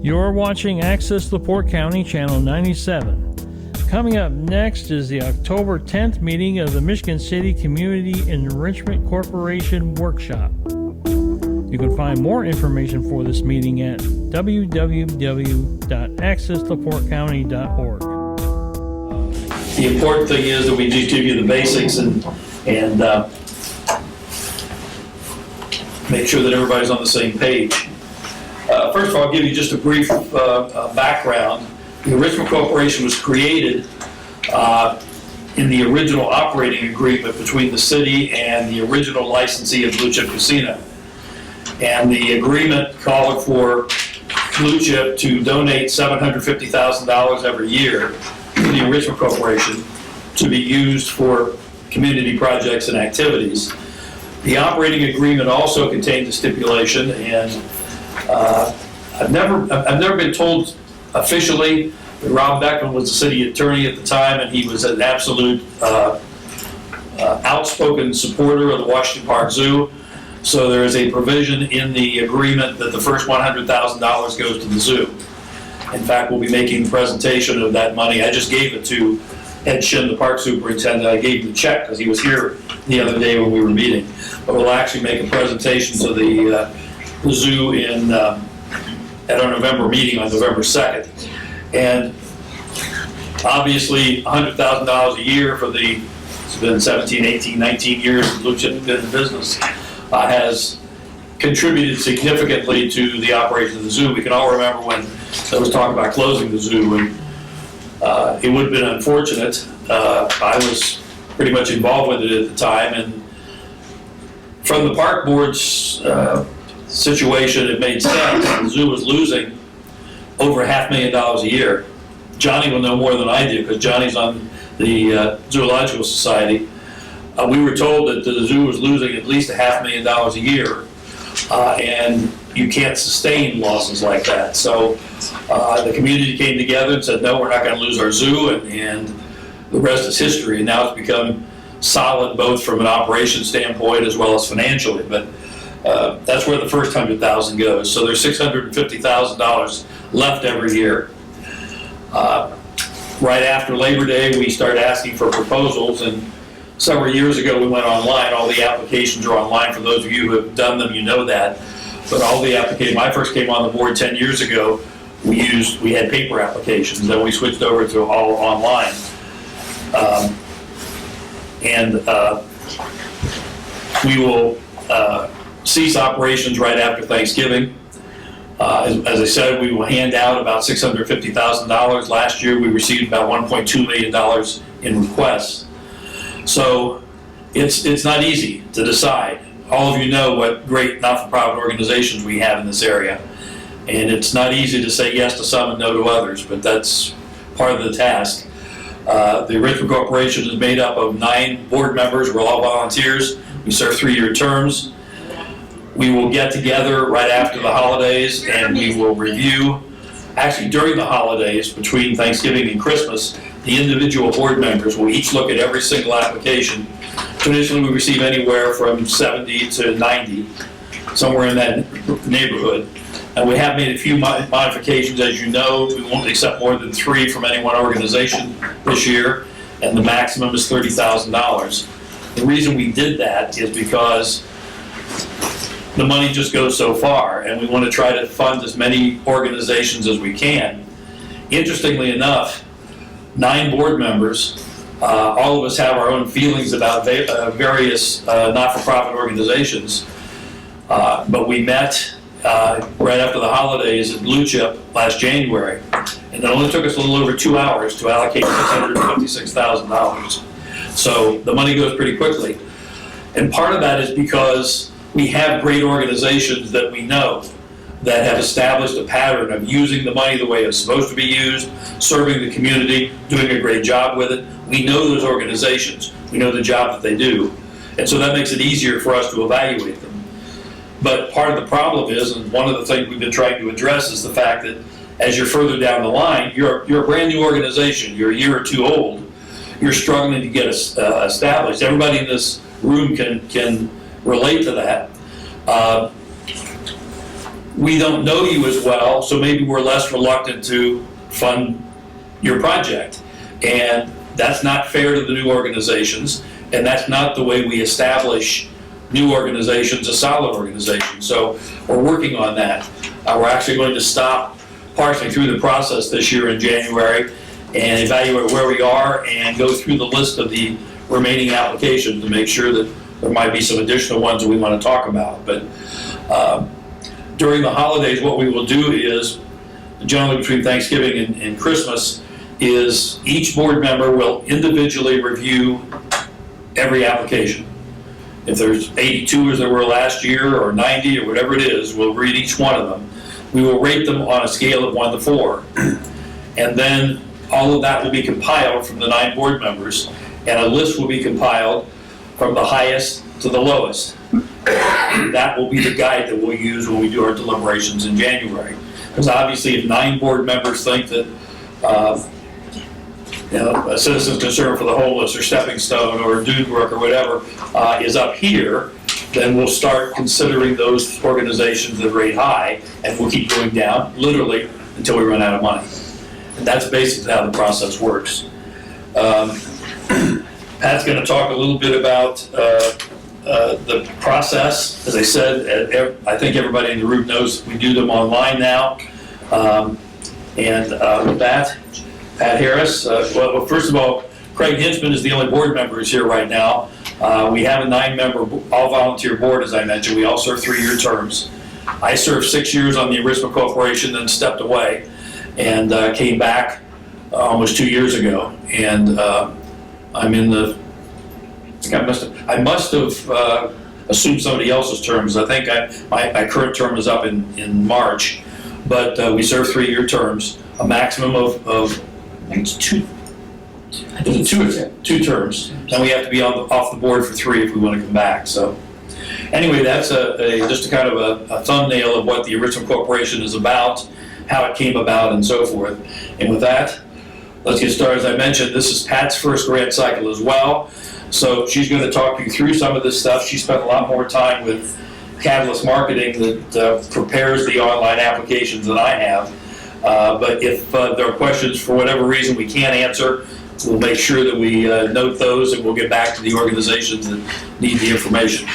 You're watching Access LaPorte County, Channel 97. Coming up next is the October 10th meeting of the Michigan City Community Enrichment Corporation Workshop. You can find more information for this meeting at www.accesslaportecounty.org. The important thing is that we just give you the basics and make sure that everybody's on the same page. First of all, I'll give you just a brief background. The Enrichment Corporation was created in the original operating agreement between the city and the original licensee of Blue Chip Casino. And the agreement called for Blue Chip to donate $750,000 every year to the Enrichment Corporation to be used for community projects and activities. The operating agreement also contained a stipulation, and I've never been told officially that Rob Beckman was the city attorney at the time, and he was an absolute outspoken supporter of the Washington Park Zoo. So there is a provision in the agreement that the first $100,000 goes to the zoo. In fact, we'll be making the presentation of that money. I just gave it to Ed Shin, the park superintendent. I gave him the check because he was here the other day when we were meeting. But we'll actually make a presentation to the zoo at our November meeting on November 2nd. And obviously $100,000 a year for it's been 17, 18, 19 years Blue Chip has been in business, has contributed significantly to the operation of the zoo. We can all remember when there was talk about closing the zoo, and it would have been unfortunate. I was pretty much involved with it at the time, and from the park board's situation, it made sense. The zoo was losing over $500,000 a year. Johnny will know more than I do because Johnny's on the Zoological Society. We were told that the zoo was losing at least $500,000 a year, and you can't sustain losses like that. So the community came together and said, no, we're not going to lose our zoo, and the rest is history. And now it's become solid both from an operation standpoint as well as financially. But that's where the first $100,000 goes. So there's $650,000 left every year. Right after Labor Day, we started asking for proposals, and several years ago we went online. All the applications are online. For those of you who have done them, you know that. But all the applications, when I first came on the board 10 years ago, we had paper applications, then we switched over to all online. We will cease operations right after Thanksgiving. As I said, we will hand out about $650,000. Last year, we received about $1.2 million in requests. So it's not easy to decide. All of you know what great not-for-profit organizations we have in this area. And it's not easy to say yes to some and no to others, but that's part of the task. The Enrichment Corporation is made up of 9 board members. We're all volunteers. We serve 3-year terms. We will get together right after the holidays and we will review, actually during the holidays, between Thanksgiving and Christmas, the individual board members will each look at every single application. Traditionally, we receive anywhere from 70 to 90, somewhere in that neighborhood. And we have made a few modifications. As you know, we won't accept more than 3 from any one organization this year, and the maximum is $30,000. The reason we did that is because the money just goes so far, and we want to try to fund as many organizations as we can. Interestingly enough, 9 board members, all of us have our own feelings about various not-for-profit organizations, but we met right after the holidays at Blue Chip last January, and it only took us a little over 2 hours to allocate $656,000. So the money goes pretty quickly. And part of that is because we have great organizations that we know that have established a pattern of using the money the way it's supposed to be used, serving the community, doing a great job with it. We know those organizations. We know the job that they do. And so that makes it easier for us to evaluate them. But part of the problem is, and one of the things we've been trying to address, is the fact that as you're further down the line, you're a brand new organization, you're a year or 2 old, you're struggling to get established. Everybody in this room can relate to that. we don't know you as well, so maybe we're less reluctant to fund your project. And that's not fair to the new organizations, and that's not the way we establish new organizations, a solid organization. So we're working on that. We're actually going to stop partially through the process this year in January and evaluate where we are and go through the list of the remaining applications to make sure that there might be some additional ones that we want to talk about. But during the holidays, what we will do is, generally between Thanksgiving and Christmas, is each board member will individually review every application. If there's 82 as there were last year, or 90, or whatever it is, we'll read each one of them. We will rate them on a scale of 1 to 4. And then all of that will be compiled from the 9 board members, and a list will be compiled from the highest to the lowest. That will be the guide that we'll use when we do our deliberations in January. Because obviously if 9 board members think that a citizen's concern for the homeless or Stepping Stone or Dude Work or whatever is up here, then we'll start considering those organizations that rate high, and we'll keep going down, literally, until we run out of money. And that's basically how the process works. Pat's going to talk a little bit about the process. As I said, I think everybody in the room knows we do them online now. With that, Pat Harris. Well, first of all, Craig Hinchman is the only board member who's here right now. We have a 9-member all-volunteer board, as I mentioned. We all serve 3-year terms. I served 6 years on the Enrichment Corporation, then stepped away, and came back almost 2 years ago. And I'm in the. I must have assumed somebody else's terms. I think my current term is up in March, but we serve 3-year terms, a maximum of I think it's two terms, and we have to be off the board for 3 if we want to come back. So anyway, that's just a kind of a thumbnail of what the Enrichment Corporation is about, how it came about, and so forth. And with that, let's get started. As I mentioned, this is Pat's first grant cycle as well. So she's going to talk you through some of this stuff. She spent a lot more time with Catalyst Marketing that prepares the online applications than I have. But if there are questions for whatever reason we can't answer, we'll make sure that we note those, and we'll get back to the organizations that need the information.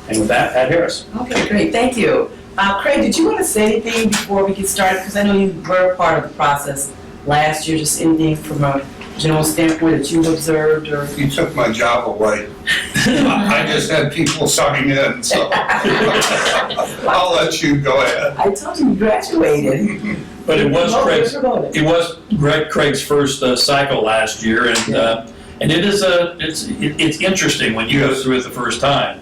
And with that, Pat Harris. Okay, great. Thank you. Craig, did you want to say anything before we get started? Because I know you were a part of the process last year. Just anything from a general standpoint that you've observed? Or You took my job away. I just had people sign in, so I'll let you go ahead. I told you graduated. But it was Craig's first cycle last year, and it's interesting when you go through it the first time.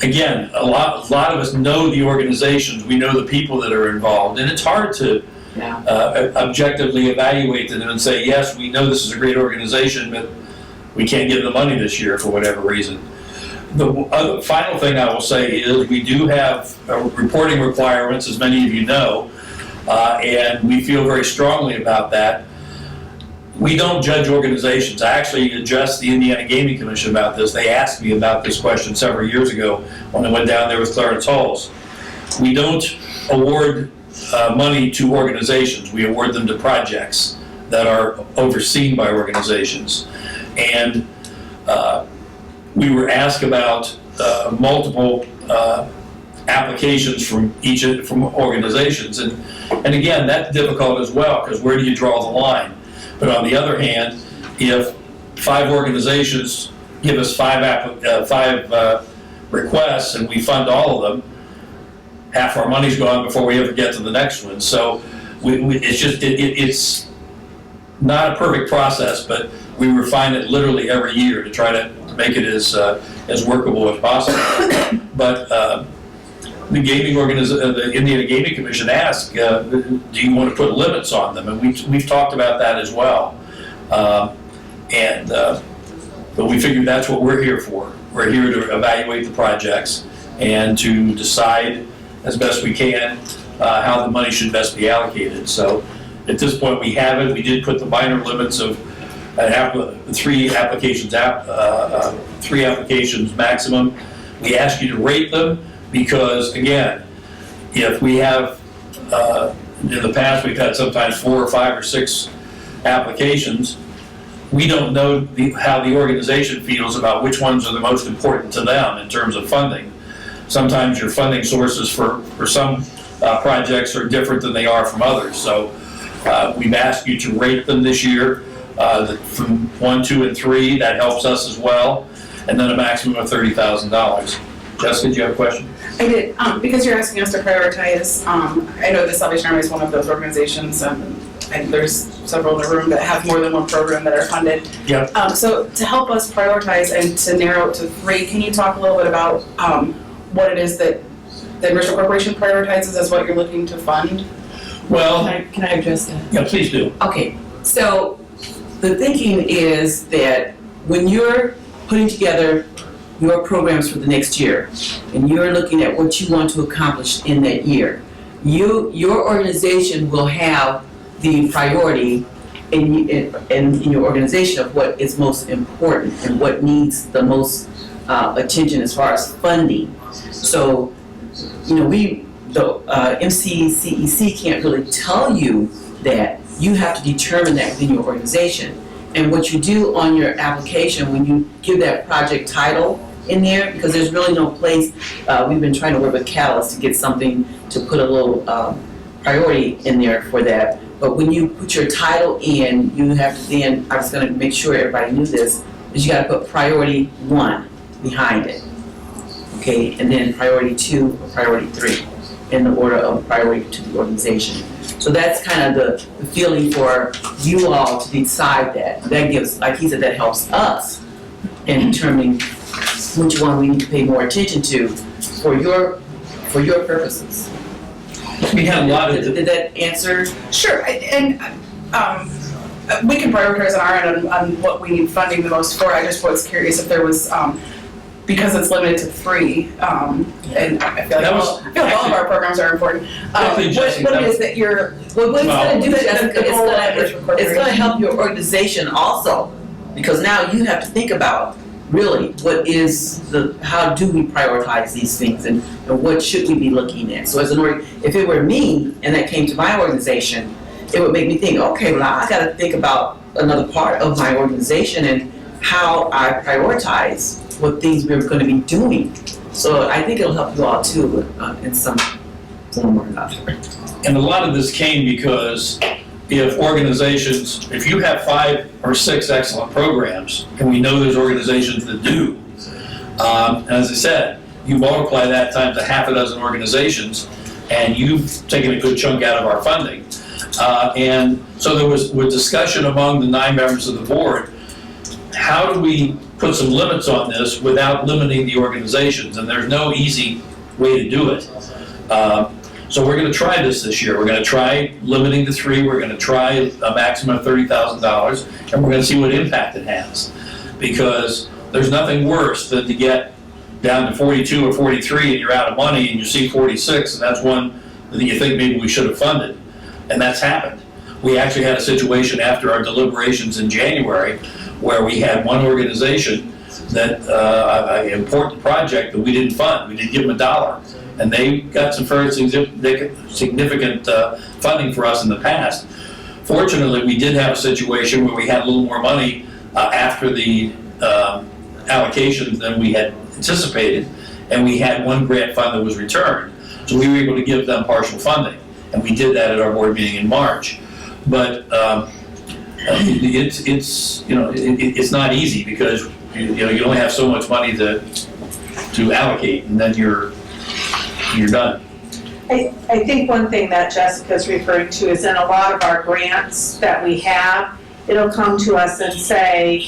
Again, a lot of us know the organizations, we know the people that are involved, and it's hard to objectively evaluate them and say, yes, we know this is a great organization, but we can't give them the money this year for whatever reason. The final thing I will say is we do have reporting requirements, as many of you know, and we feel very strongly about that. We don't judge organizations. I actually addressed the Indiana Gaming Commission about this. They asked me about this question several years ago when I went down there with Clarence Halls. We don't award money to organizations. We award them to projects that are overseen by organizations. And we were asked about multiple applications from organizations, and again, that's difficult as well, because where do you draw the line? But on the other hand, if 5 organizations give us 5 requests and we fund all of them, half our money's gone before we ever get to the next one. So it's not a perfect process, but we refine it literally every year to try to make it as workable as possible. But the Indiana Gaming Commission asked, do you want to put limits on them? And we've talked about that as well. But we figured that's what we're here for. We're here to evaluate the projects and to decide as best we can how the money should best be allocated. So at this point we have it. We did put the minor limits of 3 applications maximum. We ask you to rate them. Because again, if we have, in the past, we've had sometimes 4 or 5 or 6 applications, we don't know how the organization feels about which ones are the most important to them in terms of funding. Sometimes your funding sources for some projects are different than they are from others. So we've asked you to rate them this year from 1, 2, and 3. That helps us as well. And then a maximum of $30,000. Jessica, do you have a question? I did, because you're asking us to prioritize, I know the Salvation Army is one of those organizations, and there's several in the room that have more than one program that are funded. Yep. So to help us prioritize and to narrow it to 3, can you talk a little bit about what it is that the Enrichment Corporation prioritizes as what you're looking to fund? Well, Can I address that? yeah, please do. Okay, so the thinking is that when you're putting together your programs for the next year, and you're looking at what you want to accomplish in that year, your organization will have the priority in your organization of what is most important and what needs the most attention as far as funding. So, the MCCEC can't really tell you that. You have to determine that within your organization. And what you do on your application, when you give that project title in there, because there's really no place, we've been trying to work with Catalyst to get something to put a little priority in there for that. But when you put your title in, you have to then, I was gonna make sure everybody knew this, is you gotta put priority 1 behind it. Okay, and then priority 2 or priority 3 in the order of priority to the organization. So that's kind of the feeling for you all to decide that. That gives, like he said, that helps us in determining which one we need to pay more attention to for your purposes. We had a lot of. Did that answer? Sure, and we can prioritize on our end on what we need funding the most for. I just was curious if there was, because it's limited to 3, and I feel like all of our programs are important. What it is that you're, Well, what it's gonna do, Jessica, the goal of Enrichment it's Corporation. gonna help your organization also, because now you have to think about really what is how do we prioritize these things and what should we be looking at? So as if it were me and that came to my organization, it would make me think, okay, well, I gotta think about another part of my organization and how I prioritize what things we're gonna be doing. So I think it'll help you all too, in some form or another. And a lot of this came because if you have 5 or 6 excellent programs, and we know there's organizations that do, as I said, you multiply that times a half a dozen organizations, and you've taken a good chunk out of our funding. And so there was discussion among the 9 members of the board, how do we put some limits on this without limiting the organizations? And there's no easy way to do it. So we're going to try this year. We're going to try limiting to 3. We're going to try a maximum of $30,000, and we're going to see what impact it has. Because there's nothing worse than to get down to 42 or 43 and you're out of money and you see 46, and that's one that you think maybe we should have funded. And that's happened. We actually had a situation after our deliberations in January where we had one organization that, an important project that we didn't fund. We didn't give them $1. And they got some very significant funding for us in the past. Fortunately, we did have a situation where we had a little more money after the allocations than we had anticipated, and we had one grant fund that was returned. So we were able to give them partial funding, and we did that at our board meeting in March. But it's not easy because you only have so much money to allocate, and then you're done. I think one thing that Jessica's referring to is in a lot of our grants that we have, it'll come to us and say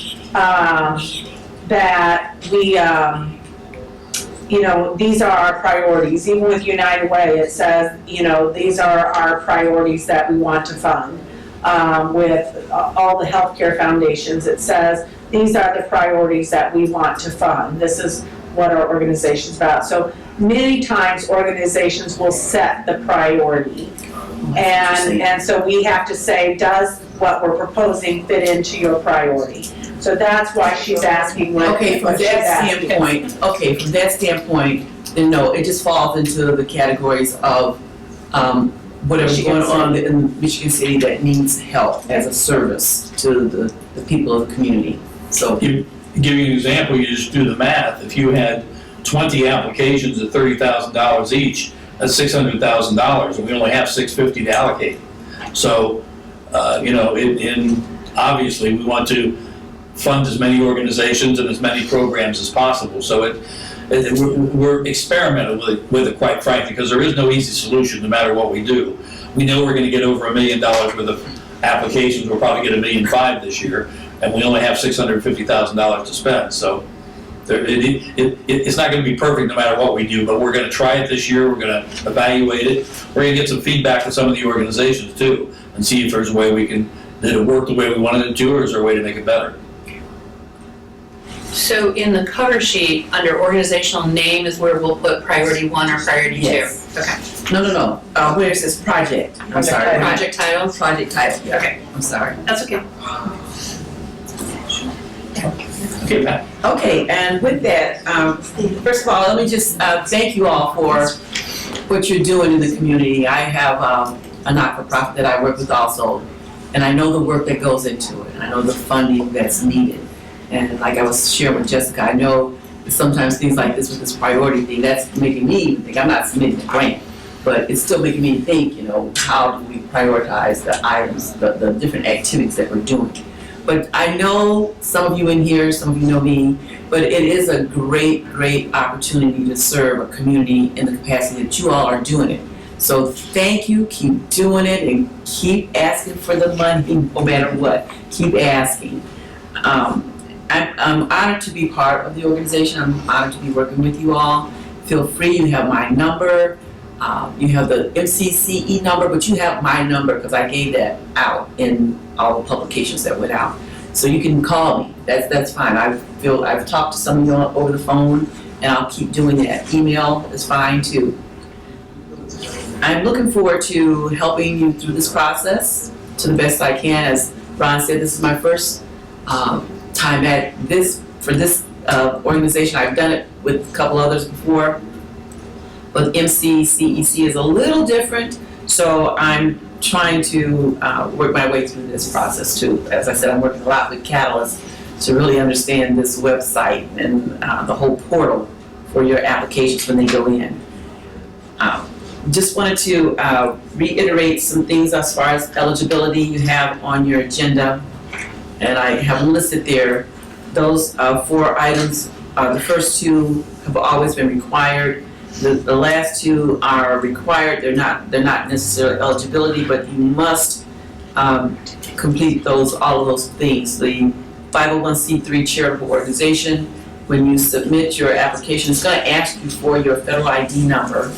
that we, these are our priorities. Even with United Way, it says, these are our priorities that we want to fund. With all the healthcare foundations, it says, these are the priorities that we want to fund. This is what our organization's about. So many times organizations will set the priority. And so we have to say, does what we're proposing fit into your priority? So that's why she's asking what From that standpoint, then no, it just falls into the categories of, whatever's Michigan going on in Michigan City that needs help as a service to the people of the community. So, Give you an example, you just do the math. If you had 20 applications at $30,000 each, that's $600,000, and we only have $650 to allocate. So, obviously, we want to fund as many organizations and as many programs as possible. So we're experimenting with it, quite frankly, because there is no easy solution no matter what we do. We know we're going to get over $1 million worth of applications. We'll probably get $1.5 million this year, and we only have $650,000 to spend. So it's not going to be perfect no matter what we do, but we're going to try it this year. We're going to evaluate it. We're going to get some feedback from some of the organizations too, and see if there's a way did it work the way we wanted it to, or is there a way to make it better? So in the cover sheet, under organizational name is where we'll put priority 1 or priority 2? Yes. Okay. no, where it says project, I'm sorry. Project title? Project title, yeah. Okay. I'm sorry. That's okay. Okay, Pat. Okay, and with that, first of all, let me just thank you all for what you're doing in the community. I have a not-for-profit that I work with also, and I know the work that goes into it, and I know the funding that's needed. And like I was sharing with Jessica, I know sometimes things like this with this priority thing, that's making me think I'm not submitting a grant, but it's still making me think, how do we prioritize the items, the different activities that we're doing. But I know some of you in here, some of you know me, but it is a great, great opportunity to serve a community in the capacity that you all are doing it. So thank you, keep doing it, and keep asking for the money no matter what. Keep asking. I'm honored to be part of the organization. I'm honored to be working with you all. Feel free, you have my number. You have the MCCE number, but you have my number because I gave that out in all the publications that went out. So you can call me. That's fine. I've talked to some of you over the phone, and I'll keep doing that. Email is fine too. I'm looking forward to helping you through this process to the best I can. As Ron said, this is my first time at this organization. I've done it with a couple others before, but MCCEC is a little different, so I'm trying to work my way through this process too. As I said, I'm working a lot with Catalyst to really understand this website and the whole portal for your applications when they go in. Just wanted to reiterate some things as far as eligibility you have on your agenda. And I have listed there, those 4 items, the first 2 have always been required. The last 2 are required, they're not necessarily eligibility, but you must complete all of those things. The 501c3 charitable organization, when you submit your application, it's gonna ask you for your federal ID number,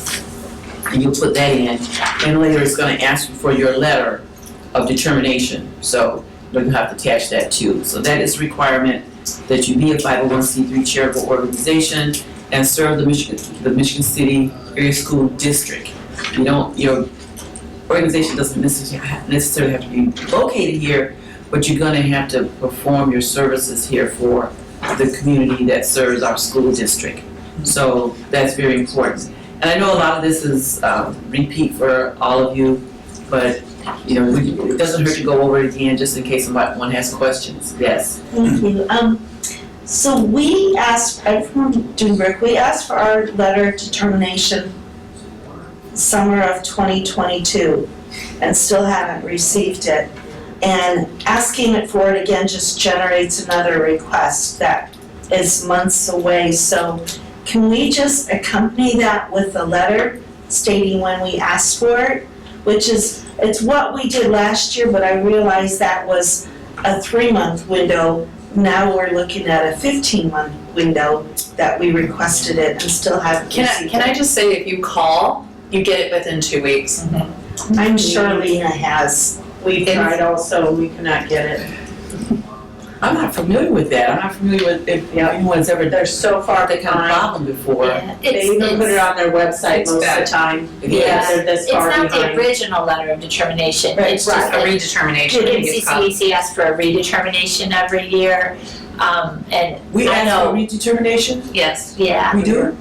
and you'll put that in, and later it's gonna ask you for your letter of determination. So you have to attach that too. So that is a requirement that you be a 501c3 charitable organization and serve the Michigan City Area School District. Your organization doesn't necessarily have to be located here, but you're gonna have to perform your services here for the community that serves our school district. So that's very important. And I know a lot of this is repeat for all of you, but it doesn't hurt to go over it again just in case someone has questions. Yes. Thank you. So we asked, I'm from Dunebrook, we asked for our letter of determination summer of 2022 and still haven't received it. And asking it for it again just generates another request that is months away. So can we just accompany that with a letter stating when we asked for it? It's what we did last year, but I realized that was a 3-month window. Now we're looking at a 15-month window that we requested it and still haven't received it. Can I just say, if you call, you get it within 2 weeks. I'm sure Lena has. We've tried also, we cannot get it. I'm not familiar with that. I'm not familiar with if anyone's ever They're so far that kind of behind. problem before. Yeah. They even put it on their website It's most of bad. the time. Yes. They're this It's far not the behind. original letter of determination, Right, it's Just just a that redetermination. I think it's called. MCCEC asks for a redetermination every year, and We I asked for know, redetermination? yes, yeah. We do?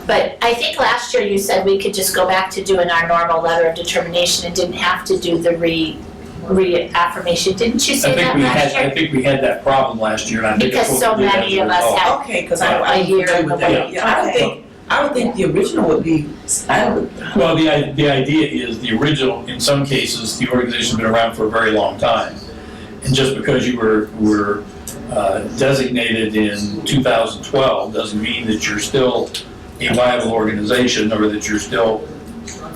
But I think last year you said we could just go back to doing our normal letter of determination and didn't have to do the reaffirmation. Didn't you say that last I year? think we had that problem last year, and I think. Because that's so what we did as many a of us result. have. Okay, because A I year agree with that. Yeah. Yeah, I would think the original would be, Well, the idea is the original, in some cases, the organization's been around for a very long time. And just because you were designated in 2012 doesn't mean that you're still a viable organization or that you're still,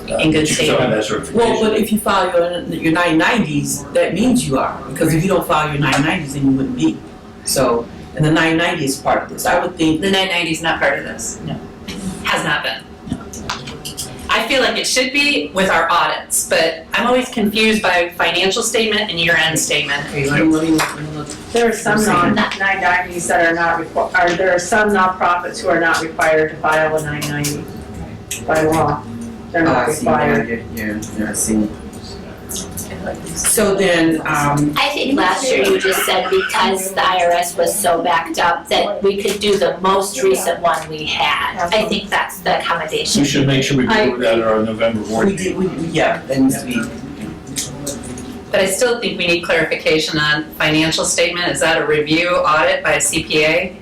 In good that you still have that well, certification. but if you file your 990s, that means you are, because if you don't file your 990s, then you wouldn't be. So, and the 990 is part of this. I would think, The 990 is not part of this. No. Has not been. I feel like it should be with our audits, but I'm always confused by financial statement and year-end statement. okay, let me look. There are some non-990s that are not or there are some nonprofits who are not required to file a 990 by law. They're Oh, not I see, required. yeah, I see. So then, I think last year you just said because the IRS was so backed up that we could do the most recent one we had. I think that's the accommodation. We should make sure we go over that at our November board we meeting. did, yeah, that needs to be. But I still think we need clarification on financial statement. Is that a review audit by a CPA?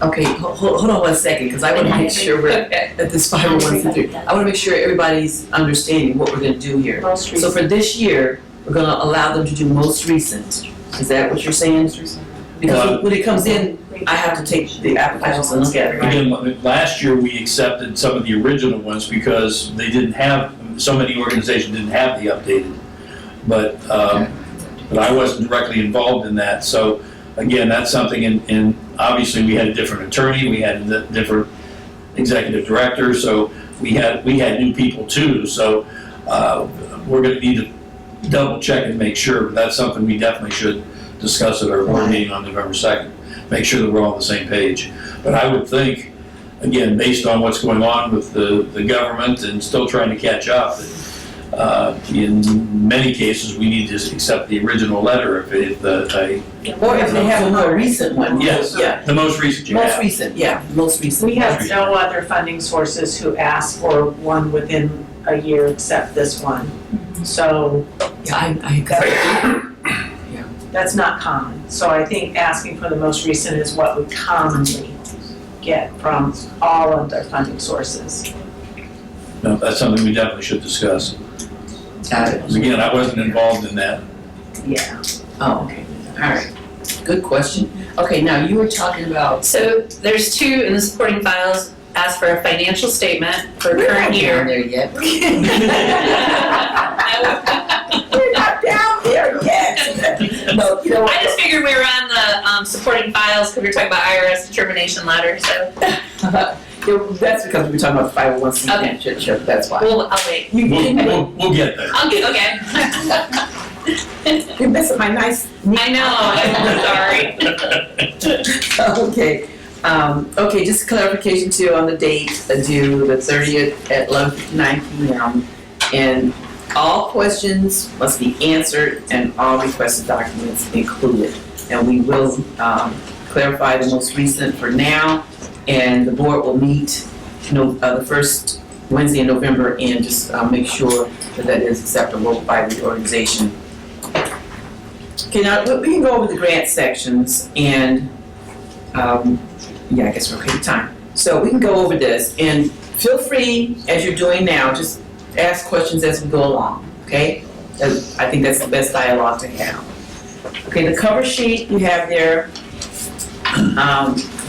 Okay, hold on one second, because I want to make sure we're Okay. at this 501c3. I want to make sure everybody's understanding what we're going to do here. Most So recent. for this year, we're going to allow them to do most recent. Is that what you're saying? Because when it comes in, I have to take the applications and look at it, right? Again, last year, we accepted some of the original ones because they didn't have, so many organizations didn't have the updated. But I wasn't directly involved in that, so again, that's something, and obviously, we had a different attorney, we had a different executive director, so we had new people too, so we're gonna need to double check and make sure, but that's something we definitely should discuss at our board meeting on November 2nd, make sure that we're all on the same page. But I would think, again, based on what's going on with the government and still trying to catch up, in many cases, we need to accept the original letter if Or if they have a more recent one. yes, Yeah, the most recent you have. most recent, yeah, most recent. We have no other funding sources who ask for one within a year except this one. So Yeah, that's not common. So I think asking for the most recent is what we commonly get from all of their funding sources. No, that's something we definitely should discuss. Got it. Again, I wasn't involved in that. Yeah. Oh, okay, all right. Good question. Okay, now you were talking about. So there's two in the supporting files, ask for a financial statement for We're not current down year. there yet. We're not down there yet. No, you know what? I just figured we were on the supporting files because we were talking about IRS determination letter, so That's because we were talking about 501c3. Okay. Sure, that's why. I'll wait. We'll get there. I'll get, okay. You're messing my nice. I know, I'm sorry. Okay, okay, just clarification too on the date, due the 30th at 11:59 p.m. And all questions must be answered and all requested documents included. And we will clarify the most recent for now, and the board will meet the first Wednesday in November and just make sure that that is acceptable by the organization. Okay, now we can go over the grant sections and yeah, I guess we're okay with time. So we can go over this, and feel free, as you're doing now, just ask questions as we go along, okay? I think that's the best dialogue to have. Okay, the cover sheet you have there,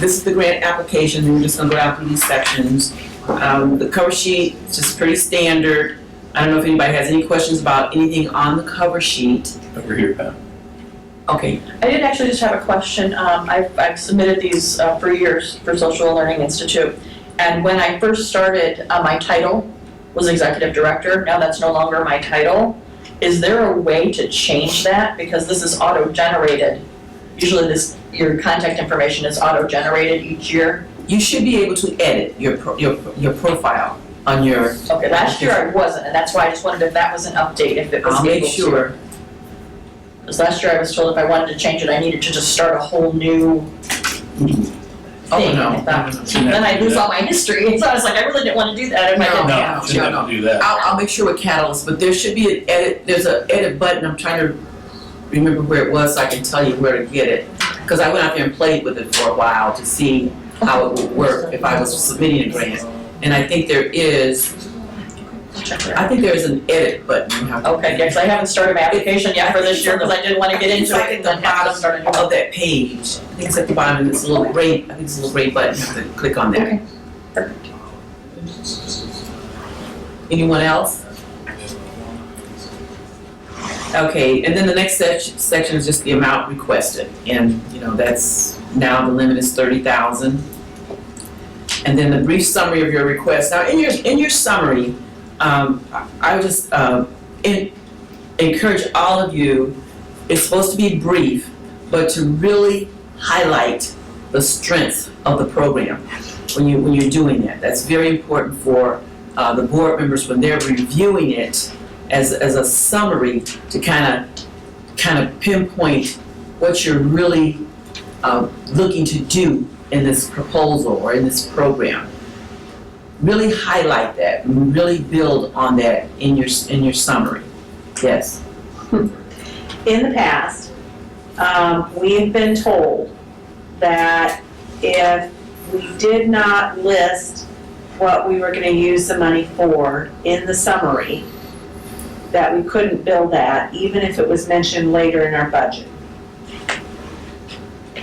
this is the grant application, and we're just gonna go down through these sections. The cover sheet is just pretty standard. I don't know if anybody has any questions about anything on the cover sheet. Over here, Pat. Okay, I did actually just have a question. I've submitted these for years for Social Learning Institute. And when I first started, my title was Executive Director. Now that's no longer my title. Is there a way to change that? Because this is auto-generated. Usually your contact information is auto-generated each year. you should be able to edit your profile on your. Okay, last year I wasn't, and that's why I just wondered if that was an update, if it was I'll able make to. sure. Because last year I was told if I wanted to change it, I needed to just start a whole new Oh, thing. no, I thought, no, no. Shouldn't then have I to do lose that. all my history, so I was like, I really didn't want to do that if I didn't. No, shouldn't have to do that. I'll make sure with Catalyst, but there should be an edit, there's an edit button, I'm trying to remember where it was so I can tell you where to get it. Because I went out there and played with it for a while to see how it would work if I was submitting a grant. And I think there is, I think there's an edit button. You have to- Okay, yeah, because I haven't started my application yet for this year, because I didn't want to get It's into like it at and the then have to bottom start a new one. of that page. I think it's at the bottom, and it's a little gray, I think it's a little gray button, you have to click on that. Okay, perfect. Anyone else? Okay, and then the next section is just the amount requested, and, you know, that's, now the limit is 30,000. And then the brief summary of your request. Now, in your summary, I would just encourage all of you, it's supposed to be brief, but to really highlight the strengths of the program when you're doing that. That's very important for the board members when they're reviewing it as a summary to kind of pinpoint what you're really looking to do in this proposal or in this program. Really highlight that and really build on that in your summary. Yes. In the past, we've been told that if we did not list what we were gonna use the money for in the summary, that we couldn't bill that, even if it was mentioned later in our budget.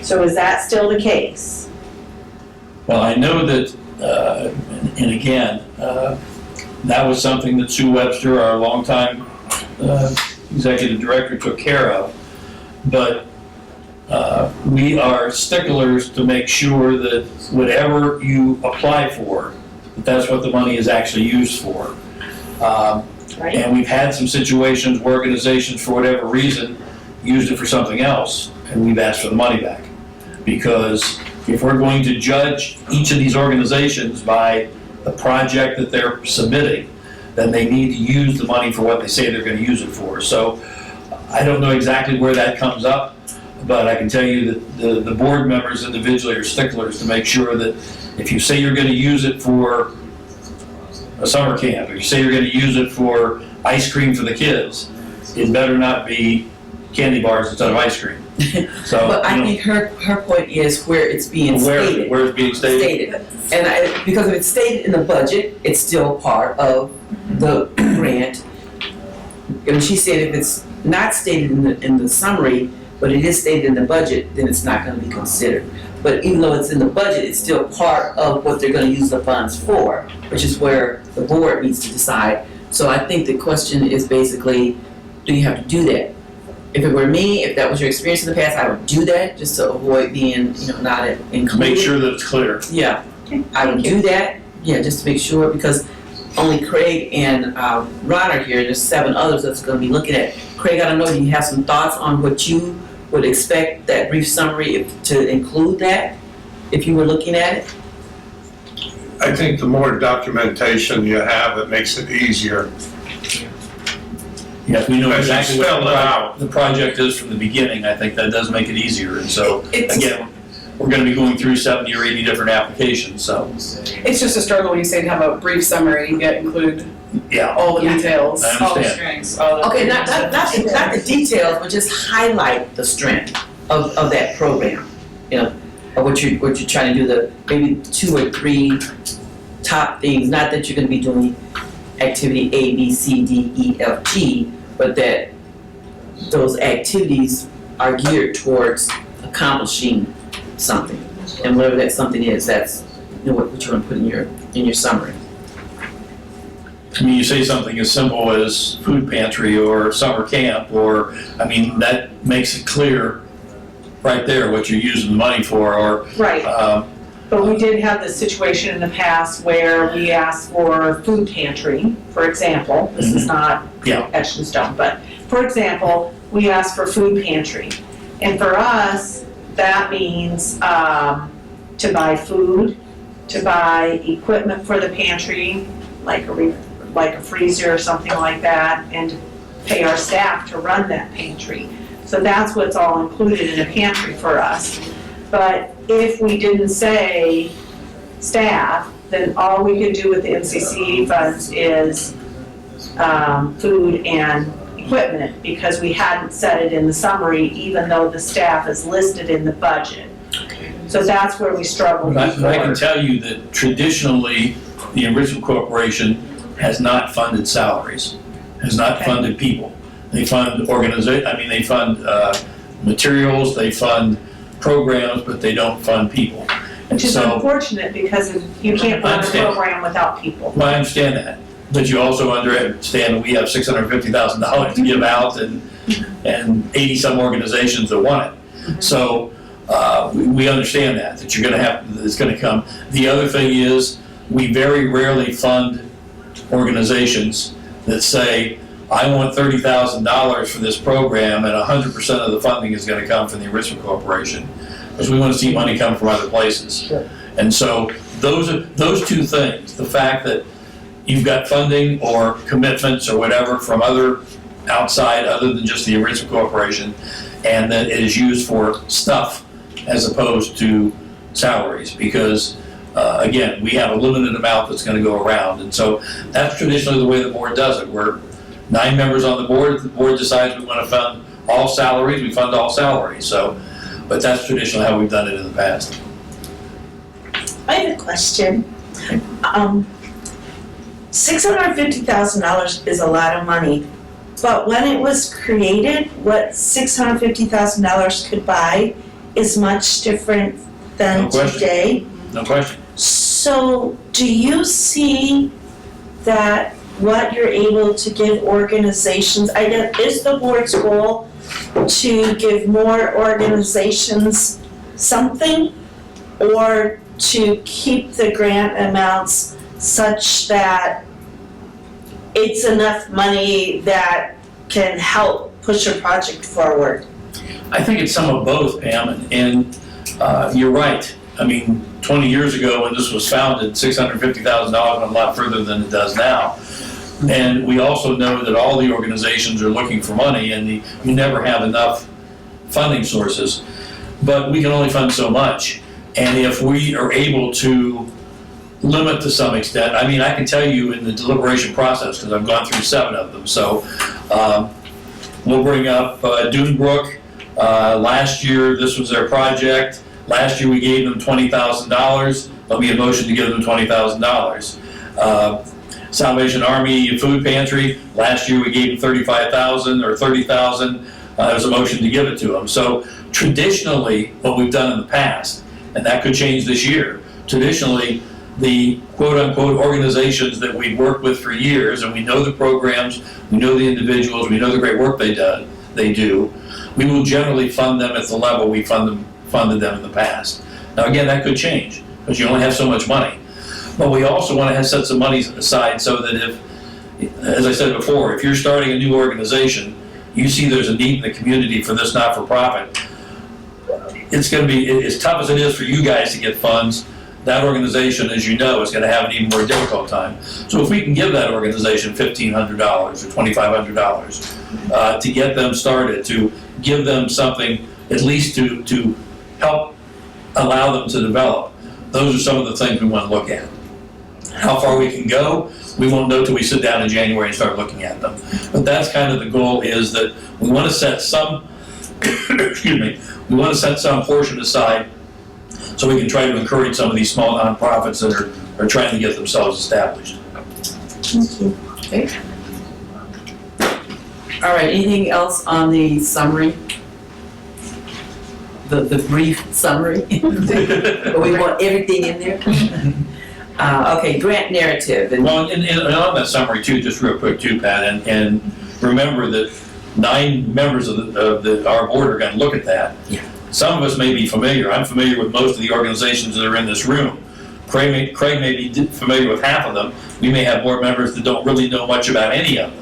So is that still the case? Well, I know that, and again, that was something that Sue Webster, our longtime executive director, took care of. But we are sticklers to make sure that whatever you apply for, that's what the money is actually used for. Right? And we've had some situations where organizations, for whatever reason, used it for something else, and we've asked for the money back. Because if we're going to judge each of these organizations by the project that they're submitting, then they need to use the money for what they say they're going to use it for. So I don't know exactly where that comes up, but I can tell you that the board members individually are sticklers to make sure that if you say you're going to use it for a summer camp, or you say you're going to use it for ice cream for the kids, it better not be candy bars instead of ice cream. So, But I think her point is where it's being stated. where it's being stated. And because if it's stated in the budget, it's still part of the grant. And she said if it's not stated in the summary, but it is stated in the budget, then it's not gonna be considered. But even though it's in the budget, it's still part of what they're gonna use the funds for, which is where the board needs to decide. So I think the question is basically, do you have to do that? If it were me, if that was your experience in the past, I would do that just to avoid being, not included. Make sure that it's clear. Yeah, I would do that, just to make sure, because only Craig and Ron are here, there's 7 others that's gonna be looking at. Craig, I don't know, do you have some thoughts on what you would expect that brief summary to include that, if you were looking at it? I think the more documentation you have, it makes it easier. Yes, we know As you exactly what spell it out. the project is from the beginning. I think that does make it easier. And so, It's- again, we're gonna be going through 70 or 80 different applications, so, It's just a struggle when you say to have a brief summary, yet include yeah. all the Yeah. details. I understand. strings. Okay, not the details, but just highlight the strength of that program, of what you're trying to do, the maybe 2 or 3 top things, not that you're gonna be doing activity A, B, C, D, E, F, G, but that those activities are geared towards accomplishing something. And whatever that something is, that's what you're gonna put in your summary. I mean, you say something as simple as food pantry or summer camp, or, I mean, that makes it clear right there what you're using the money for, or, Right. But we did have this situation in the past where we asked for food pantry, for example. This is not Yeah. etched in stone, but for example, we asked for food pantry. And for us, that means to buy food, to buy equipment for the pantry, like a freezer or something like that, and to pay our staff to run that pantry. So that's what's all included in a pantry for us. But if we didn't say staff, then all we could do with the MCC funds is food and equipment, because we hadn't said it in the summary, even though the staff is listed in the budget. So that's where we struggled But I can before. tell you that traditionally, the Enrichment Corporation has not funded salaries, has not Okay. funded people. They fund they fund materials, they fund programs, but they don't fund people. And Which is so, unfortunate, because you can't I run a understand. program without people. well, I understand that, but you also understand that we have $650,000 to give out and 80-some organizations that want it. So, we understand that you're gonna have, it's gonna come. The other thing is, we very rarely fund organizations that say, I want $30,000 for this program, and 100% of the funding is gonna come from the Enrichment Corporation, because we wanna see money come from other places. And so, those two things, the fact that you've got funding or commitments or whatever from other outside, other than just the Enrichment Corporation, and that it is used for stuff as opposed to salaries, because again, we have a limited amount that's going to go around, and so that's traditionally the way the board does it. We're 9 members on the board. If the board decides we want to fund all salaries, we fund all salaries. So, but that's traditionally how we've done it in the past. I have a question. $650,000 is a lot of money, but when it was created, what $650,000 could buy is much different than No question. today. No question. So do you see that what you're able to give organizations, I guess, is the board's goal to give more organizations something, or to keep the grant amounts such that it's enough money that can help push a project forward? I think it's some of both, Pam, and you're right. I mean, 20 years ago when this was founded, $650,000 went a lot further than it does now. And we also know that all the organizations are looking for money, and you never have enough funding sources. But we can only fund so much. And if we are able to limit to some extent, I mean, I can tell you in the deliberation process, because I've gone through 7 of them. So we'll bring up Dunebrook. Last year, this was their project. Last year, we gave them $20,000. There'll be a motion to give them $20,000. Salvation Army Food Pantry, last year we gave them $35,000 or $30,000. There was a motion to give it to them. So traditionally, what we've done in the past, and that could change this year, traditionally, the quote-unquote organizations that we've worked with for years, and we know the programs, we know the individuals, we know the great work they do, we will generally fund them at the level we funded them in the past. Now again, that could change, because you only have so much money. But we also want to set some money aside so that if, as I said before, if you're starting a new organization, you see there's a need in the community for this not-for-profit, it's going to be, as tough as it is for you guys to get funds, that organization, as you know, is going to have an even more difficult time. So if we can give that organization $1,500 or $2,500 to get them started, to give them something at least to help allow them to develop, those are some of the things we want to look at. How far we can go, we won't know till we sit down in January and start looking at them. But that's kind of the goal, is that we want to set some, excuse me, we want to set some portion aside so we can try to encourage some of these small nonprofits that are trying to get themselves established. Thank you. Okay. All right, anything else on the summary? The brief summary? But we want everything in there? Okay, grant narrative. Well, and on that summary too, just real quick too, Pat, and remember that 9 members of our board are going to look at that. Yeah. Some of us may be familiar. I'm familiar with most of the organizations that are in this room. Craig may be familiar with half of them. We may have board members that don't really know much about any of them.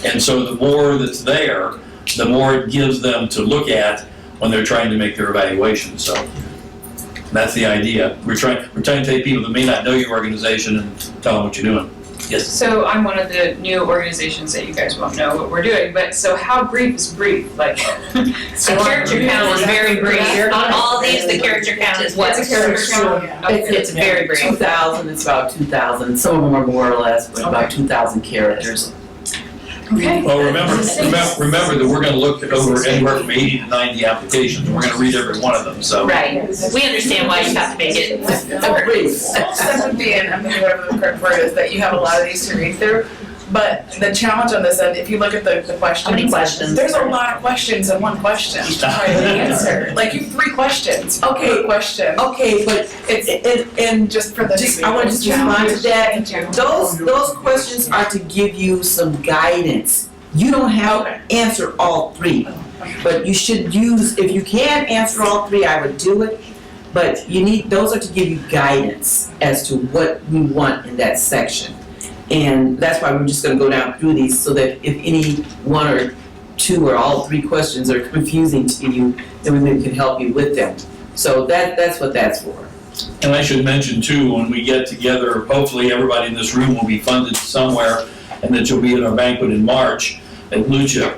And so the more that's there, the more it gives them to look at when they're trying to make their evaluation. So that's the idea. We're trying to take people that may not know your organization and tell them what you're doing. Yes. So I'm one of the new organizations that you guys won't know what we're doing, but so how brief is brief? Like, The character count is very brief. On all these, the character count is what's what's a character count? It's very brief. 2,000, it's about 2,000, some of them are more or less, but about 2,000 characters. Okay. Well, remember that we're gonna look over anywhere from 80 to 90 applications, and we're gonna read every one of them, so. Right, we understand why you have to make it. Sympathy, and I'm thinking whatever the correct word is, that you have a lot of these to read through. But the challenge on this end, if you look at the questions. How many questions? There's a lot of questions in one question to try to answer. Like, you have 3 questions. Okay. Per question. Okay, but And just for the. I want to just respond to that. Those questions are to give you some guidance. You don't have to answer all 3, but you should use, if you can answer all 3, I would do it. But those are to give you guidance as to what we want in that section. And that's why we're just gonna go down through these, so that if any 1 or 2 or all 3 questions are confusing to you, then we maybe can help you with them. So that's what that's for. And I should mention too, when we get together, hopefully everybody in this room will be funded somewhere, and that you'll be at our banquet in March at Lucha.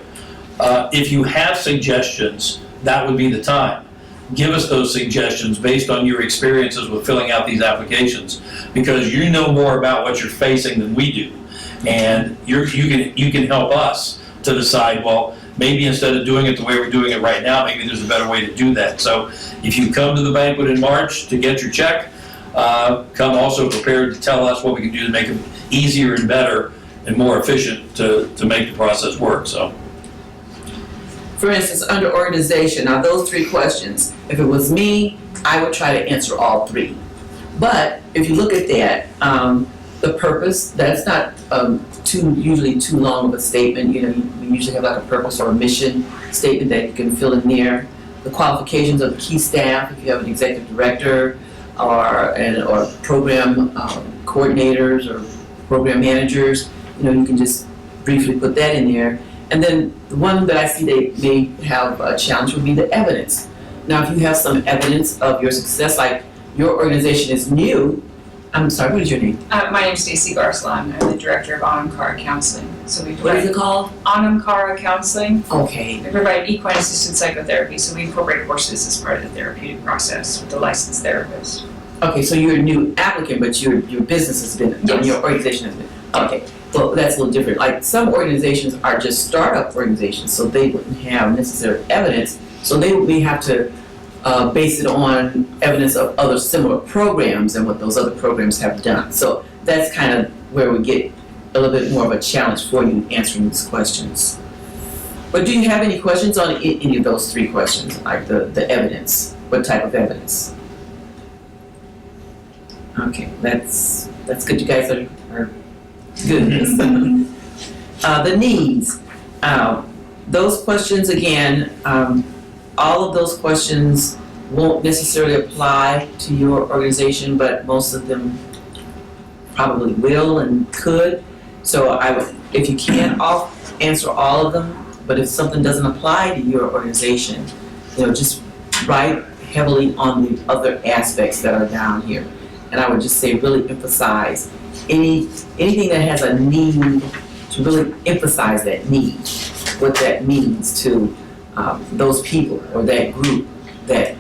If you have suggestions, that would be the time. Give us those suggestions based on your experiences with filling out these applications, because you know more about what you're facing than we do. And you can help us to decide, well, maybe instead of doing it the way we're doing it right now, maybe there's a better way to do that. So if you come to the banquet in March to get your check, come also prepared to tell us what we can do to make it easier and better and more efficient to make the process work, so. For instance, under organization, now those 3 questions, if it was me, I would try to answer all 3. But if you look at that, the purpose, that's not usually too long of a statement. You know, we usually have like a purpose or a mission statement that you can fill in there. The qualifications of the key staff, if you have an executive director or program coordinators or program managers, you can just briefly put that in there. And then the one that I see they may have a challenge would be the evidence. Now, if you have some evidence of your success, like your organization is new, I'm sorry, what is your name? My name's Stacy Garslan. I'm the director of Anam-Cara Counseling. So we What is it called? Anam-Cara Counseling. Okay. We provide equine assisted psychotherapy, so we incorporate horses as part of the therapeutic process with the licensed therapist. Okay, so you're a new applicant, but your business has been, Yes. your organization has been, okay. Well, that's a little different. Like, some organizations are just startup organizations, so they wouldn't have necessary evidence. So they may have to base it on evidence of other similar programs and what those other programs have done. So that's kind of where we get a little bit more of a challenge for you answering these questions. But do you have any questions on any of those 3 questions, like the evidence? What type of evidence? Okay, that's good. You guys are good. The needs. Those questions, again, all of those questions won't necessarily apply to your organization, but most of them probably will and could. So I would, if you can't answer all of them, but if something doesn't apply to your organization, just write heavily on the other aspects that are down here. And I would just say really emphasize anything that has a need, to really emphasize that need, what that means to those people or that group that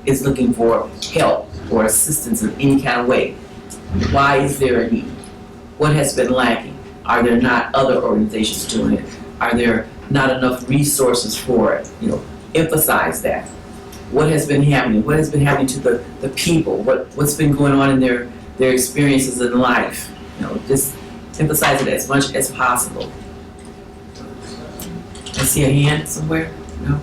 is looking for help or assistance in any kind of way. Why is there a need? What has been lacking? Are there not other organizations doing it? Are there not enough resources for it? Emphasize that. What has been happening? What has been happening to the people? What's been going on in their experiences in life? Just emphasize it as much as possible. I see a hand somewhere. No?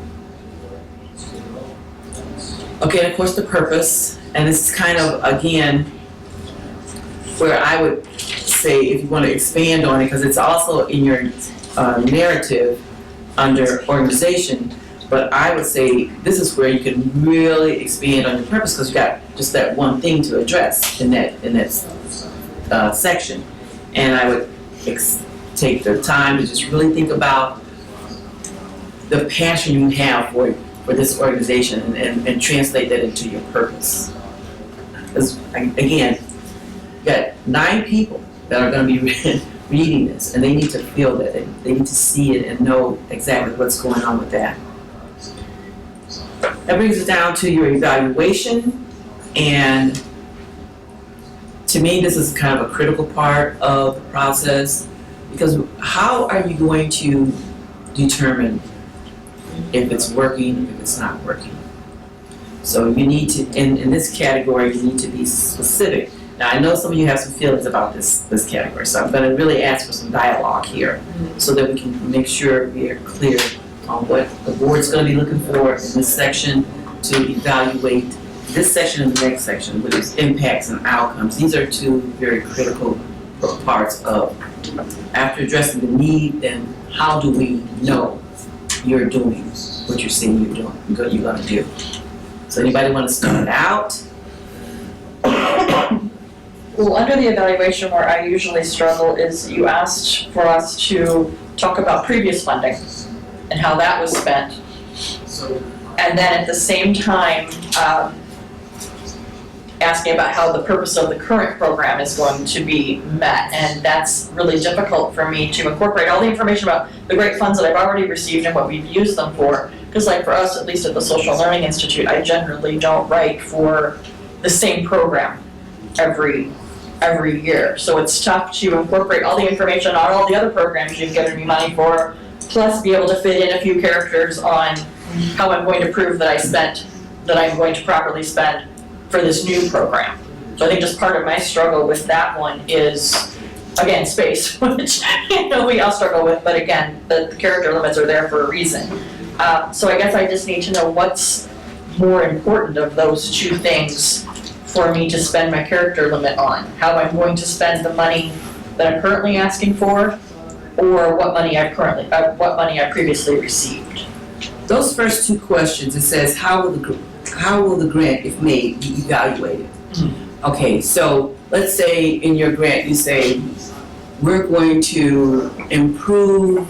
Okay, and of course the purpose, and this is kind of, again, where I would say if you want to expand on it, because it's also in your narrative under organization, but I would say this is where you can really expand on your purpose, because you got just that one thing to address in that section. And I would take the time to just really think about the passion you have for this organization and translate that into your purpose. Because again, you got 9 people that are gonna be reading this, and they need to feel that, they need to see it and know exactly what's going on with that. That brings us down to your evaluation, and to me, this is kind of a critical part of the process, because how are you going to determine if it's working, if it's not working? So you need to, in this category, you need to be specific. Now, I know some of you have some feelings about this category, so I'm gonna really ask for some dialogue here, so that we can make sure we are clear on what the board's gonna be looking for in this section to evaluate this section and the next section, which is impacts and outcomes. These are two very critical parts of, after addressing the need, then how do we know you're doing what you're saying you're doing, what you're gonna do? So anybody wanna start out? Well, under the evaluation where I usually struggle is you asked for us to talk about previous funding and how that was spent. And then at the same time, asking about how the purpose of the current program is going to be met. And that's really difficult for me to incorporate all the information about the great funds that I've already received and what we've used them for. Because like for us, at least at the Social Learning Institute, I generally don't write for the same program every year. So it's tough to incorporate all the information on all the other programs you've given me money for, plus be able to fit in a few characters on how I'm going to prove that I'm going to properly spend for this new program. So I think just part of my struggle with that one is, again, space, which we all struggle with, but again, the character limits are there for a reason. So I guess I just need to know what's more important of those two things for me to spend my character limit on. How I'm going to spend the money that I'm currently asking for, or what money I previously received. Those first two questions, it says, how will the grant, if made, be evaluated? Okay, so let's say in your grant you say, we're going to improve,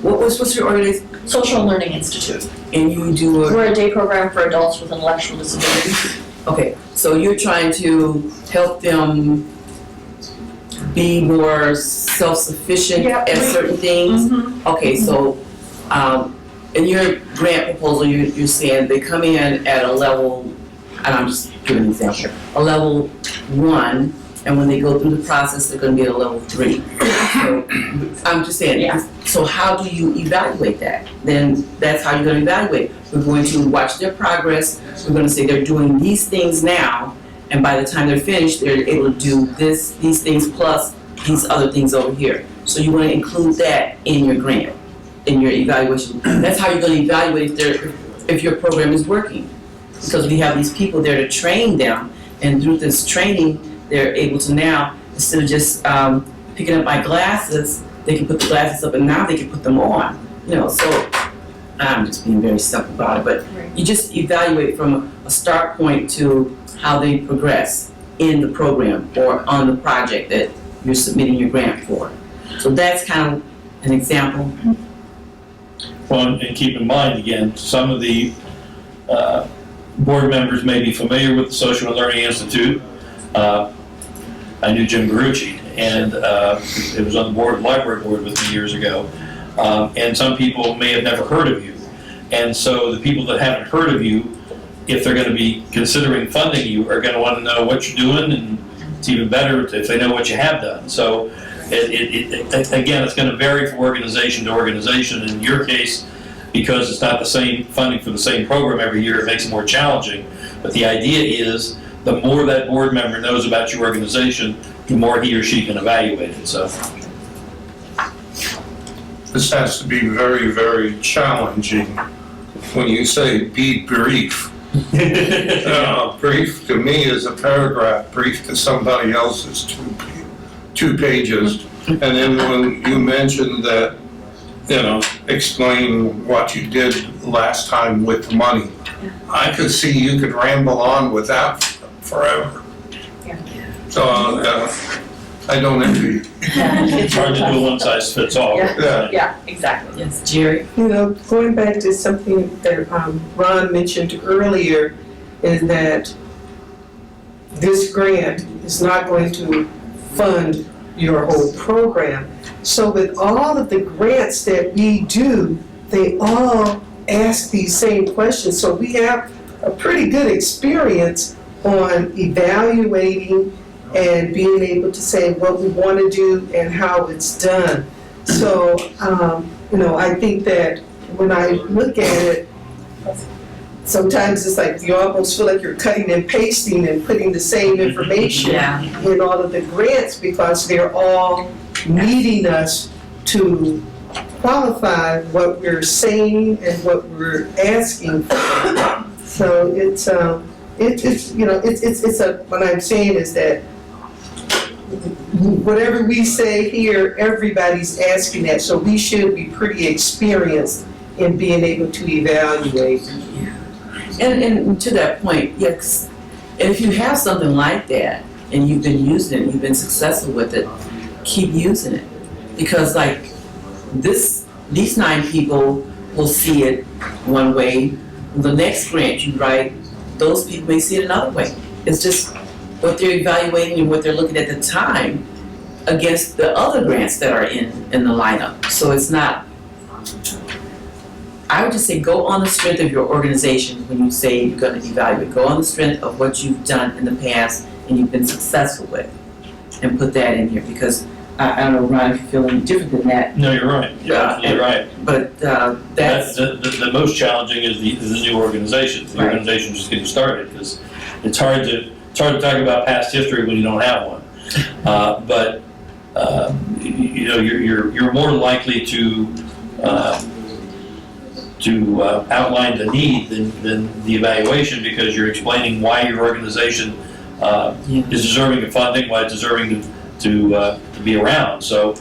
what's your organization? Social Learning Institute. And you do We're a day program for adults with intellectual disabilities. Okay, so you're trying to help them be more self-sufficient at certain things? Okay, so in your grant proposal, you're saying they come in at a level, and I'm just giving an example, a level 1, and when they go through the process, they're going to be at a level 3. So I'm just saying, so how do you evaluate that? Then that's how you're going to evaluate. We're going to watch their progress. We're going to say they're doing these things now, and by the time they're finished, they're able to do these things plus these other things over here. So you want to include that in your grant, in your evaluation. That's how you're going to evaluate if your program is working. Because we have these people there to train them, and through this training, they're able to now, instead of just picking up my glasses, they can put the glasses up and now they can put them on. So I'm just being very simple about it, but you just evaluate from a start point to how they progress in the program or on the project that you're submitting your grant for. So that's kind of an example. Well, and keep in mind, again, some of the board members may be familiar with the Social Learning Institute. I knew Jim Garucci, and it was on the library board with me years ago. And some people may have never heard of you. And so the people that haven't heard of you, if they're going to be considering funding you, are going to want to know what you're doing, and it's even better if they know what you have done. So again, it's going to vary from organization to organization. In your case, because it's not the same funding for the same program every year, it makes it more challenging. But the idea is, the more that board member knows about your organization, the more he or she can evaluate it. So This has to be very, very challenging when you say be brief. Brief to me is a paragraph, brief to somebody else is two pages. And then when you mentioned that, explain what you did last time with the money, I could see you could ramble on with that forever. So I don't envy you. it's hard to do one size fits all. Yeah, exactly. Yes, Jerry? Going back to something that Ron mentioned earlier, is that this grant is not going to fund your whole program. So with all of the grants that we do, they all ask these same questions. So we have a pretty good experience on evaluating and being able to say what we want to do and how it's done. So, I think that when I look at it, sometimes it's like you almost feel like you're cutting and pasting and putting the same information in all of the grants because they're all needing us to qualify what we're saying and what we're asking for. So what I'm saying is that whatever we say here, everybody's asking that, so we should be pretty experienced in being able to evaluate. And to that point, yes, and if you have something like that and you've been using it, you've been successful with it, keep using it. Because like these 9 people will see it one way. The next grant you write, those people may see it another way. It's just what they're evaluating and what they're looking at the time against the other grants that are in the lineup. So it's not, I would just say go on the strength of your organization when you say you're going to evaluate. Go on the strength of what you've done in the past and you've been successful with, and put that in here, because I don't know, Ron, if you feel any different than that. No, you're right. You're absolutely right. But that's The most challenging is the new organization. The organization's just getting started, because it's hard to talk about past history when you don't have one. But you're more likely to outline the need than the evaluation, because you're explaining why your organization is deserving of funding, why it's deserving to be around. So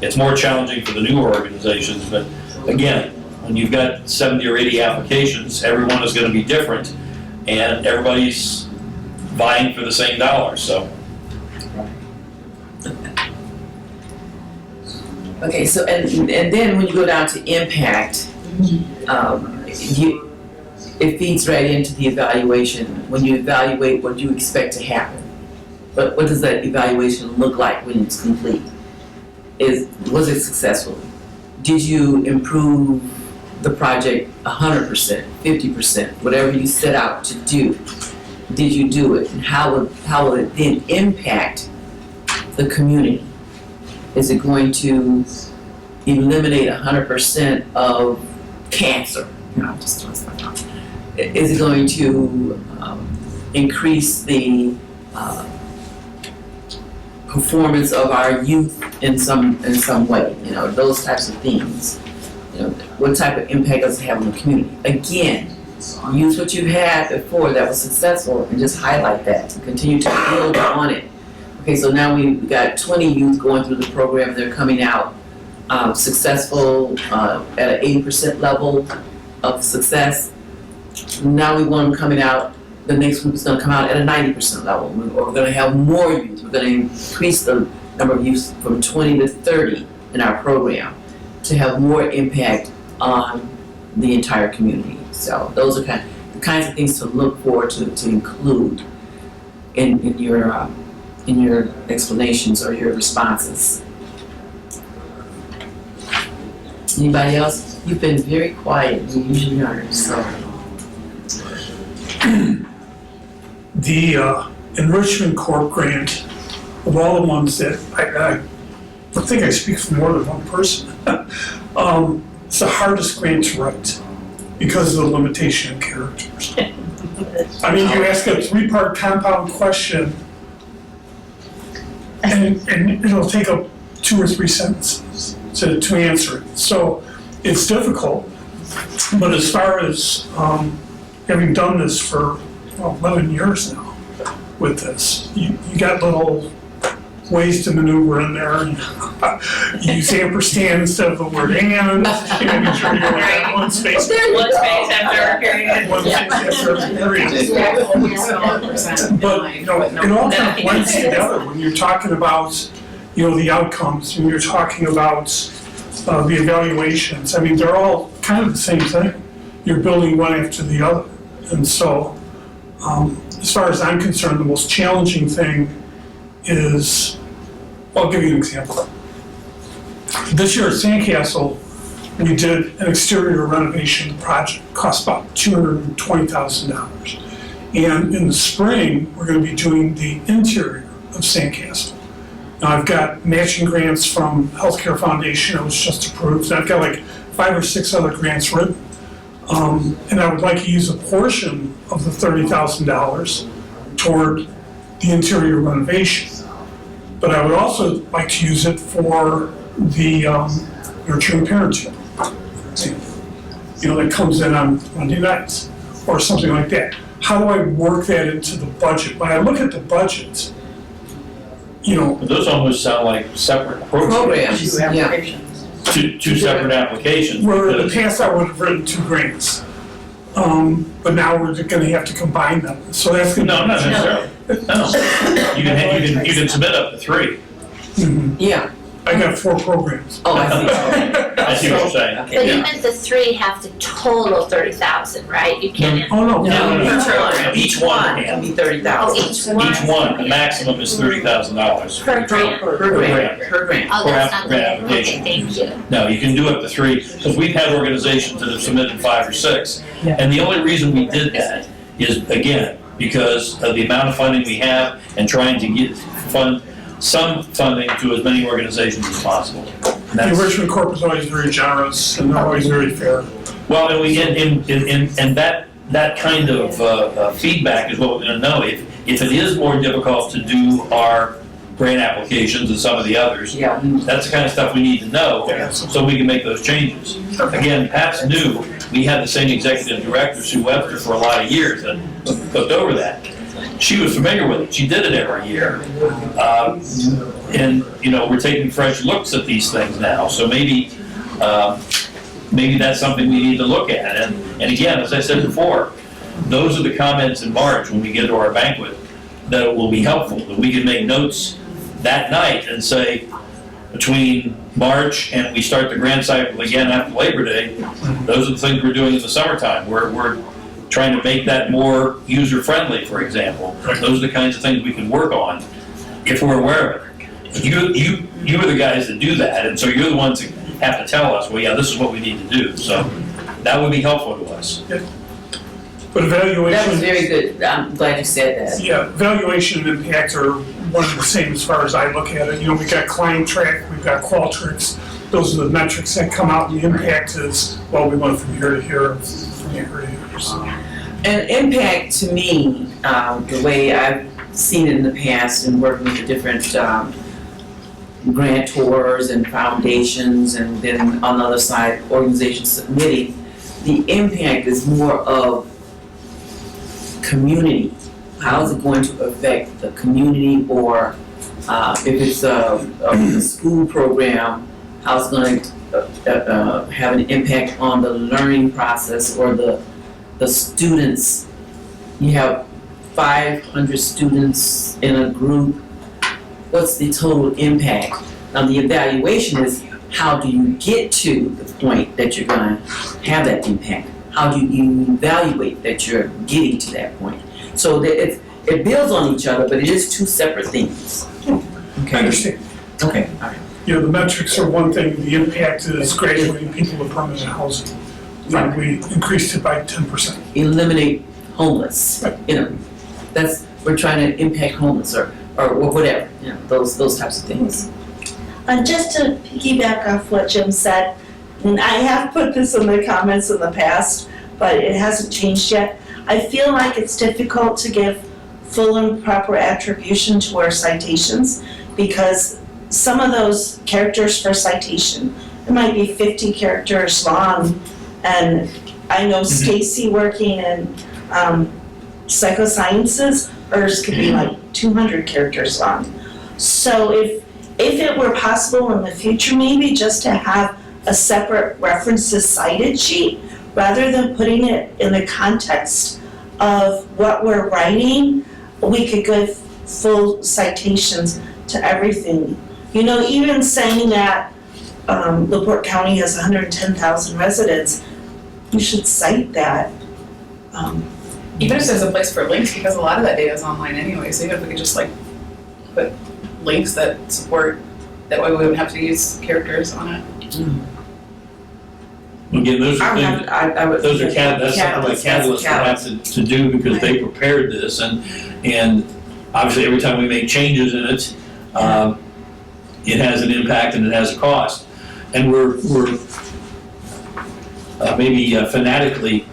it's more challenging for the newer organizations. But again, when you've got 70 or 80 applications, everyone is going to be different, and everybody's vying for the same dollar. So. okay. So and then when you go down to impact, it feeds right into the evaluation. When you evaluate what you expect to happen, but what does that evaluation look like when it's complete? Was it successful? Did you improve the project 100%, 50%, whatever you set out to do? Did you do it? And how will it then impact the community? Is it going to eliminate 100% of cancer? Is it going to increase the performance of our youth in some way? Those types of things. What type of impact does it have on the community? Again, use what you had before that was successful and just highlight that and continue to build on it. Okay, so now we've got 20 youth going through the program. They're coming out successful at an 80% level of success. Now we want them coming out, the next group is going to come out at a 90% level. We're going to have more youth. We're going to increase the number of youth from 20 to 30 in our program to have more impact on the entire community. So those are the kinds of things to look for, to include in your explanations or your responses. Anybody else? You've been very quiet. You usually aren't. So. The Enrichment Corp grant, of all the ones that I think I speak for more than one person, it's the hardest grant to write because of the limitation of characters. I mean, you ask a 3-part compound question and it'll take up 2 or 3 sentences to answer it. So it's difficult, but as far as having done this for 11 years now with this, you got little ways to maneuver in there, and you use ampersand instead of the word and, making sure you're in one space. One space after a period. One space after a period. But, it all kind of blends together when you're talking about, the outcomes, when you're talking about the evaluations. I mean, they're all kind of the same thing. You're building one after the other. And so, as far as I'm concerned, the most challenging thing is, I'll give you an example. This year at Sandcastle, we did an exterior renovation project, cost about $220,000. And in the spring, we're gonna be doing the interior of Sandcastle. Now, I've got matching grants from Healthcare Foundation, that was just approved, and I've got like 5 or 6 other grants written. And I would like to use a portion of the $30,000 toward the interior renovation. But I would also like to use it for the nurturing parenting. You know, that comes in on Monday nights, or something like that. How do I work that into the budget? When I look at the budget, you know, Those almost sound like separate programs. Programs, Two yeah. applications. Two separate applications. where in the because- past I would have written 2 grants. But now we're gonna have to combine them, so that's gonna. No, not necessarily. No. You can submit up to 3. Yeah, I got 4 programs. oh, I see. I see what you're saying. But Okay. even the 3 have to total 30,000, right? You can't, Oh, no. No, Each one, Each one can can. be 30,000. each one. Each one, the maximum is $30,000. Per grant. Per grant, per grant. Oh, that's not the, grant okay, application. thank you. No, you can do up to 3, because we've had organizations that have submitted 5 or 6. And the only reason we did that is, again, because of the amount of funding we have and trying to get some funding to as many organizations as possible. And The that's- Enrichment Corp is always very generous, and they're always very fair. Well, and we, and that kind of feedback is what we're gonna know. If it is more difficult to do our grant applications and some of the others, Yeah. that's the kind of stuff we need to know, Yeah. so we can make those changes. Again, Pat's new, we had the same executive director, Sue Webster, for a lot of years that looked over that. She was familiar with it, she did it every year. And, you know, we're taking fresh looks at these things now, so maybe that's something we need to look at. And again, as I said before, those are the comments in March when we get to our banquet that will be helpful, that we can make notes that night and say, between March and we start the grant cycle again after Labor Day, those are the things we're doing in the summertime. We're trying to make that more user-friendly, for example. Those are the kinds of things we can work on if we're aware of it. You are the guys that do that, and so you're the ones that have to tell us, well, yeah, this is what we need to do. So that would be helpful to us. But evaluation. That was very good, I'm glad you said that. Yeah, valuation and impact are one and the same as far as I look at it. You know, we've got client track, we've got Qualtrics. Those are the metrics that come out, and the impact is, well, we went from here to here, from here to here. So. And impact to me, the way I've seen it in the past and working with the different grantors and foundations, and then on the other side, organizations submitting, the impact is more of community. How is it going to affect the community, or if it's a school program, how it's going to have an impact on the learning process or the students. You have 500 students in a group. What's the total impact? Now, the evaluation is, how do you get to the point that you're going to have that impact? How do you evaluate that you're getting to that point? So that it builds on each other, but it is 2 separate things. I understand. Okay, all right. You know, the metrics are one thing, the impact is graduating people to permanent housing. And we increased it by 10%. Eliminate homeless, you know, we're trying to impact homeless or whatever, you know, those types of things. And just to piggyback off what Jim said, and I have put this in the comments in the past, but it hasn't changed yet. I feel like it's difficult to give full and proper attribution to our citations, because some of those characters for citation, it might be 50 characters long, and I know Stacy working in psychosciences, hers could be like 200 characters long. So if it were possible in the future, maybe just to have a separate references cited sheet, rather than putting it in the context of what we're writing, we could give full citations to everything. You know, even saying that LaPorte County has 110,000 residents, you should cite that. Even if there's a place for links, because a lot of that data is online anyway, so even if we could just like put links that support, that way we wouldn't have to use characters on it. Again, those are things, I would. those are that's something like Catalyst would have to do because they prepared this and obviously every time we make changes in it, it has an impact and it has a cost. And we're maybe fanatically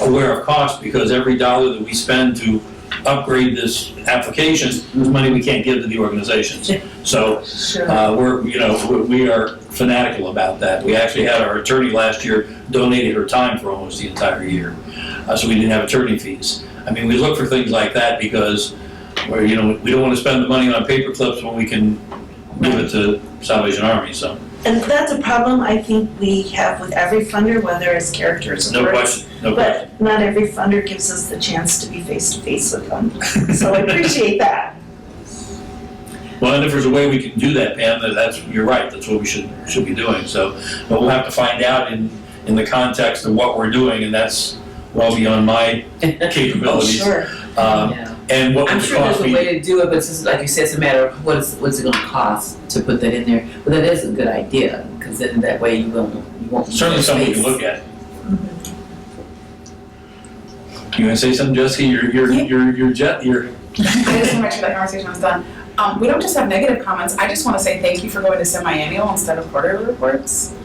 aware of cost because every dollar that we spend to upgrade this application is money we can't give to the organizations. So we are fanatical about that. We actually had our attorney last year donated her time for almost the entire year, so we didn't have attorney fees. I mean, we look for things like that because we don't want to spend the money on paper clips when we can give it to Salvation Army. So. And that's a problem I think we have with every funder, whether it's characters or No words. question, no question. But not every funder gives us the chance to be face to face with them. So I appreciate that. Well, and if there's a way we can do that, Pam, you're right, that's what we should be doing. So, but we'll have to find out in the context of what we're doing, and that's well beyond my capabilities. Oh, sure. And what I'm would sure cost there's a me? way to do it, but it's just, like you said, it's a matter of what's it gonna cost to put that in there. But that is a good idea, because then that way you won't. Certainly something we can look at. You gonna say something, Jessica? You're I just want to make sure that conversation was done. We don't just have negative comments. I just want to say thank you for going to semi-annual instead of quarterly reports.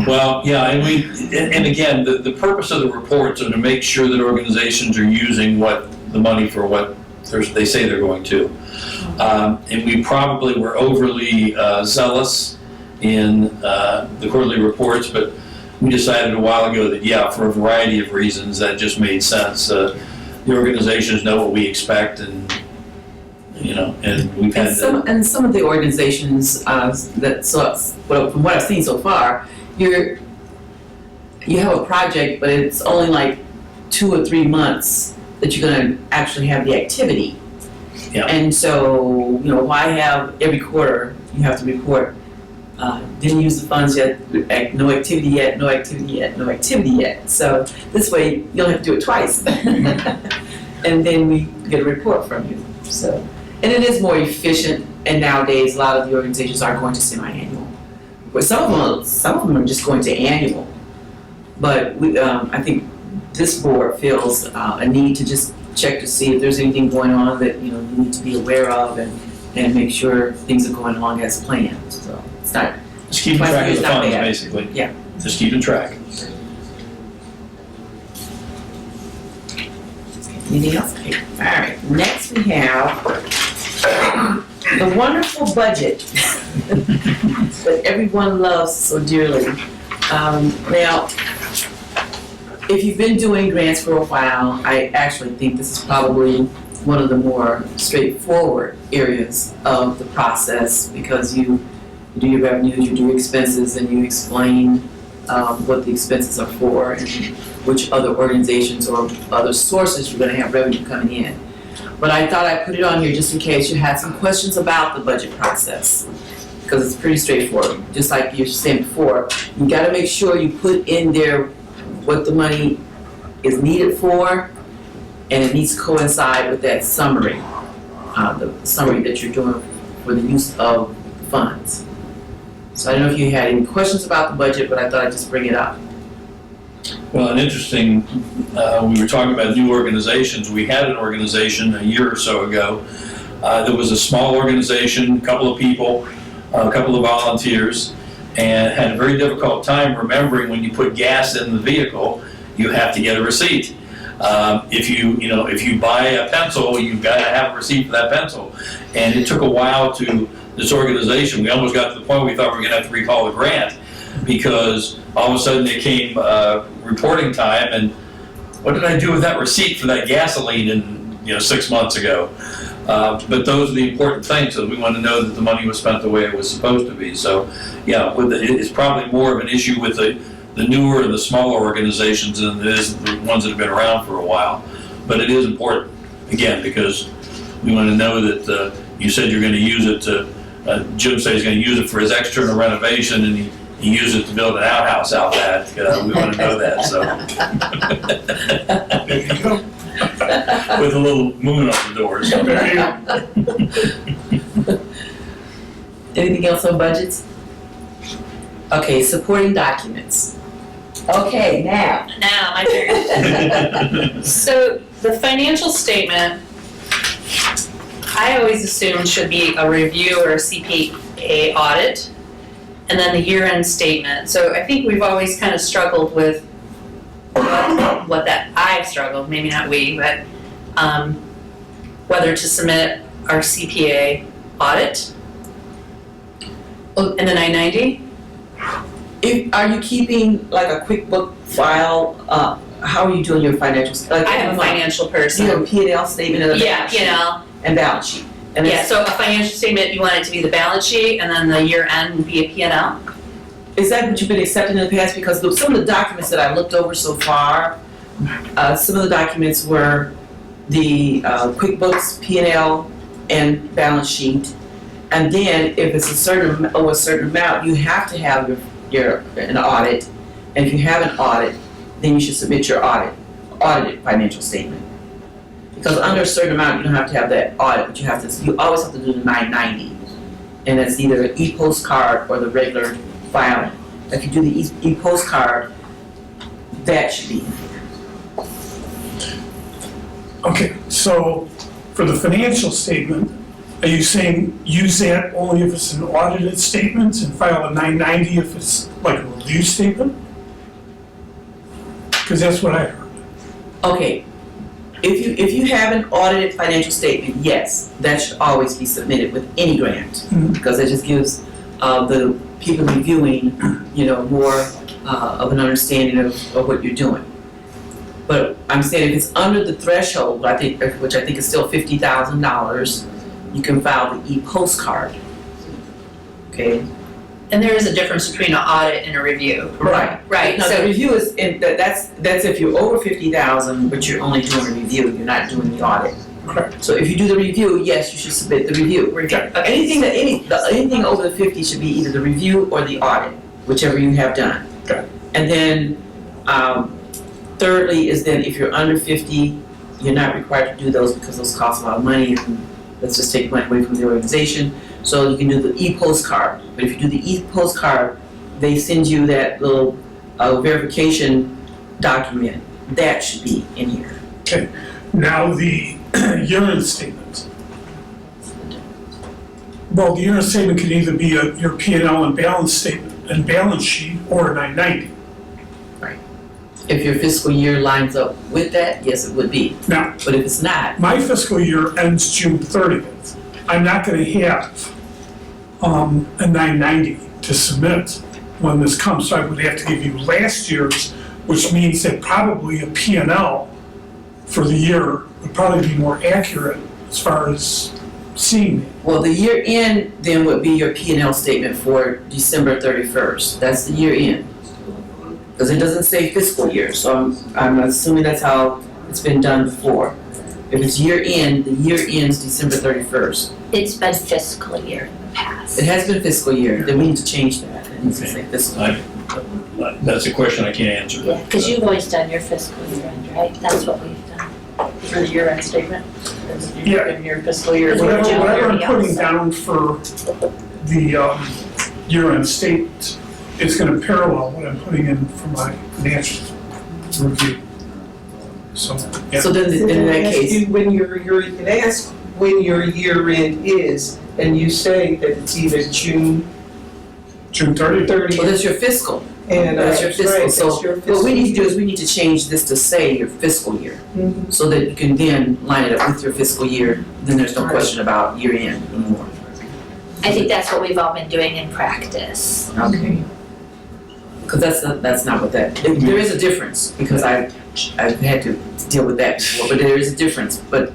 Well, yeah, and again, the purpose of the reports are to make sure that organizations are using the money for what they say they're going to. And we probably were overly zealous in the quarterly reports, but we decided a while ago that, for a variety of reasons, that just made sense. The organizations know what we expect, and we've had And some of the organizations from what I've seen so far, you have a project, but it's only like 2 or 3 months that you're gonna actually have the activity. Yeah. And so, why have every quarter you have to report, didn't use the funds yet, no activity yet, no activity yet, no activity yet. So this way, you don't have to do it twice. And then we get a report from you, so. And it is more efficient, and nowadays, a lot of the organizations are going to semi-annual. But some of them are just going to annual. But I think this board feels a need to just check to see if there's anything going on that, you need to be aware of and make sure things are going along as planned, so it's not. just keeping twice a track year of is the not funds, bad. basically. Yeah. Just keeping track. Anything else? Okay. All right, next we have the wonderful budget that everyone loves so dearly. Now, if you've been doing grants for a while, I actually think this is probably one of the more straightforward areas of the process, because you do your revenues, you do your expenses, and you explain what the expenses are for and which other organizations or other sources you're gonna have revenue coming in. But I thought I'd put it on here just in case you had some questions about the budget process, because it's pretty straightforward. Just like you were saying before, you gotta make sure you put in there what the money is needed for, and it needs to coincide with that summary, the summary that you're doing for the use of funds. So I don't know if you had any questions about the budget, but I thought I'd just bring it up. Well, and interesting, we were talking about new organizations. We had an organization a year or so ago. There was a small organization, a couple of people, a couple of volunteers, and had a very difficult time remembering when you put gas in the vehicle, you have to get a receipt. If you buy a pencil, you've got to have a receipt for that pencil. And it took a while to this organization. We almost got to the point where we thought we were going to have to recall the grant, because all of a sudden it came reporting time, and what did I do with that receipt for that gasoline 6 months ago? But those are the important things, so we want to know that the money was spent the way it was supposed to be. So, it's probably more of an issue with the newer and the smaller organizations than it is the ones that have been around for a while. But it is important, again, because we want to know that you said you're going to use it to, Jim said he's going to use it for his external renovation, and you use it to build an outhouse out back, we want to know that, so. There you go. With a little moon on the door, so. There you go. Anything else on budgets? Okay, supporting documents. Okay, now. Now, my turn. So the financial statement, I always assumed should be a review or a CPA audit, and then the year-end statement. So I think we've always kind of struggled with what that, I've struggled, maybe not we, but whether to submit our CPA audit and the 990. Are you keeping like a QuickBook file? How are you doing your financials? Like, I am a financial person. You have a P&L statement and a Yeah, balance sheet. P&L. And balance sheet. And Yeah, it's- so a financial statement, you want it to be the balance sheet, and then the year end would be a P&L? Is that what you've been accepting in the past? Because some of the documents that I looked over so far, some of the documents were the QuickBooks, P&L, and balance sheet. And then if it's a certain amount, you have to have an audit. And if you have an audit, then you should submit your audited financial statement. Because under a certain amount, you don't have to have that audit, but you always have to do the 990. And that's either an e-postcard or the regular filing. If you do the e-postcard, that should be. Okay, so for the financial statement, are you saying use that only if it's an audited statement and file a 990 if it's like a review statement? Because that's what I heard. Okay, if you have an audited financial statement, yes, that should always be submitted with any grant. Because it just gives the people reviewing, more of an understanding of what you're doing. But I'm saying if it's under the threshold, which I think is still $50,000, you can file the e-postcard. Okay? And there is a difference between an audit and a review. Right. Right, Now, so, the review is, that's if you're over 50,000, but you're only doing a review, you're not doing the audit. Correct. So if you do the review, yes, you should submit the review. okay. Anything over the 50 should be either the review or the audit, whichever you have done. Okay. And then, thirdly is then if you're under 50, you're not required to do those because those cost a lot of money and let's just take money away from the organization. So you can do the e-postcard. But if you do the e-postcard, they send you that little verification document. That should be in here. Okay, now the year-end statement. Well, the year-end statement can either be your P&L and balance statement and balance sheet or a 990. If your fiscal year lines up with that, yes, it would be. Now, But if it's not, my fiscal year ends June 30th. I'm not gonna have a 990 to submit when this comes, so I would have to give you last year's, which means that probably a P&L for the year would probably be more accurate as far as seeing it. well, the year end then would be your P&L statement for December 31st. That's the year end. Because it doesn't say fiscal year, so I'm assuming that's how it's been done before. If it's year end, the year ends December 31st. It's been fiscal year in the past. It has been fiscal year, then we need to change that. It needs to say fiscal. That's a question I can't answer. Yeah, because you've always done your fiscal year end, right? That's what we've done. For the year-end statement? Yeah. In your fiscal year. Whatever I'm putting down for the year-end statement, it's gonna parallel what I'm putting in for my financial review. So, yeah. So then in that Ask case, you when you can ask when your year end is, and you say that it's either June June 30th. 30th. well, that's your fiscal. And That's your fiscal, right, so that's your what we need to do fiscal is we need to change this to say your fiscal year. Mhm. So that you can then line it up with your fiscal year, then there's no question about year end anymore. I think that's what we've all been doing in practice. Okay. Because that's not what that, there is a difference, because I've had to deal with that before, but there is a difference, but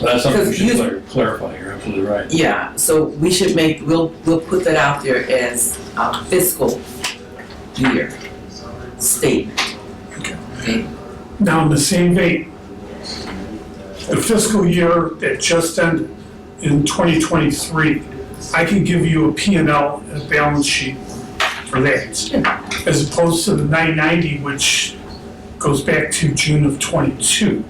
That's something we Because you- should clarify, you're absolutely right. yeah, so we should we'll put that out there as a fiscal year statement. Okay. Now, in the same vein, the fiscal year that just ended in 2023, I can give you a P&L and a balance sheet for that, as opposed to the 990, which goes back to June of '22.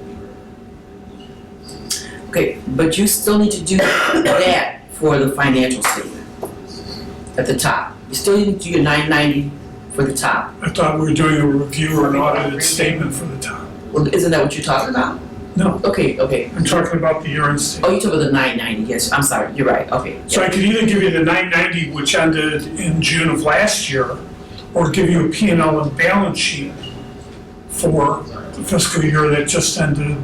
Okay, but you still need to do that for the financial statement at the top. You still need to do your 990 for the top. I thought we were doing a review or an audited statement for the town. Well, isn't that what you're talking about? No, Okay, okay. I'm talking about the year-end Oh, statement. you're talking about the 990, yes, I'm sorry, you're right, okay. So I could either give you the 990, which ended in June of last year, or give you a P&L and balance sheet for the fiscal year that just ended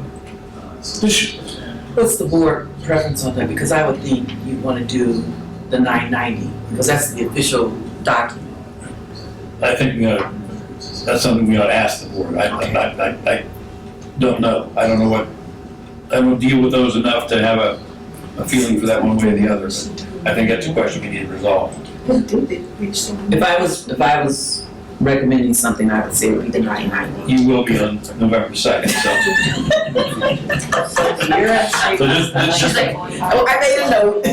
this year. What's the board preference on that? Because I would think you'd want to do the 990, because that's the official document. I think that's something we ought to ask the board. I don't know. I don't know what, I don't deal with those enough to have a feeling for that one way or the other. But I think that's a question we need to resolve. If I was recommending something, I would say it would be the 990. You will be on November 2nd, so. So She's like, oh, I made a note.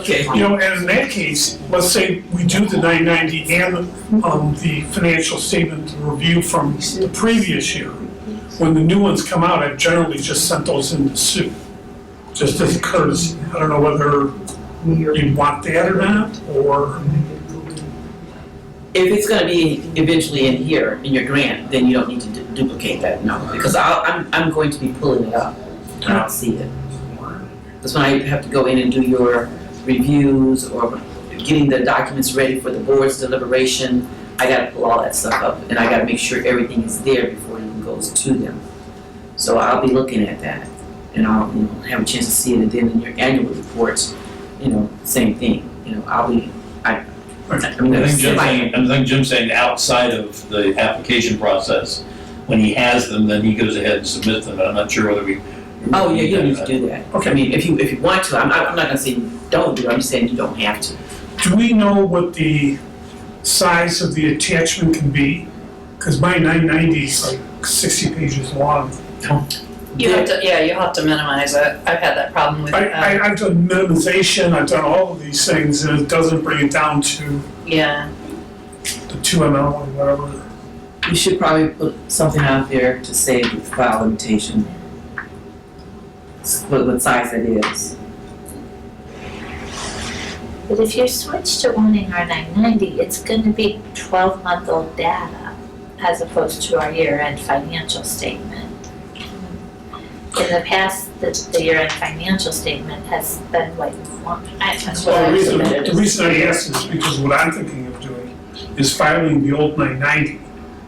Okay. You know, and in that case, let's say we do the 990 and the financial statement review from the previous year. When the new ones come out, I've generally just sent those in to Sue, just as a courtesy. I don't know whether you'd want that or not, or, If it's gonna be eventually in here, in your grant, then you don't need to duplicate that, no, because I'm going to be pulling it up, and I'll see it. Because when I have to go in and do your reviews, or getting the documents ready for the board's deliberation, I gotta pull all that stuff up, and I gotta make sure everything is there before it even goes to them. So I'll be looking at that, and I'll, have a chance to see it, and then in your annual reports, same thing, I'll be, I mean, I think Jim's saying outside of the application process, when he has them, then he goes ahead and submits them, but I'm not sure whether we. Oh, yeah, you need to do that. Okay. I mean, if you want to, I'm not gonna say don't do it, I'm just saying you don't have to. do we know what the size of the attachment can be? Because my 990 is like 60 pages long. You have to minimize it. I've had that problem with, I've done minimization, I've done all of these things, and it doesn't bring it down to yeah. the 2 ml or whatever. You should probably put something out there to say the file limitation. What size it is. But if you switch to wanting our 990, it's gonna be 12-month-old data as opposed to our year-end financial statement. In the past, the year-end financial statement has been like, that's what Well, I the submitted. reason I asked is because what I'm thinking of doing is filing the old 990,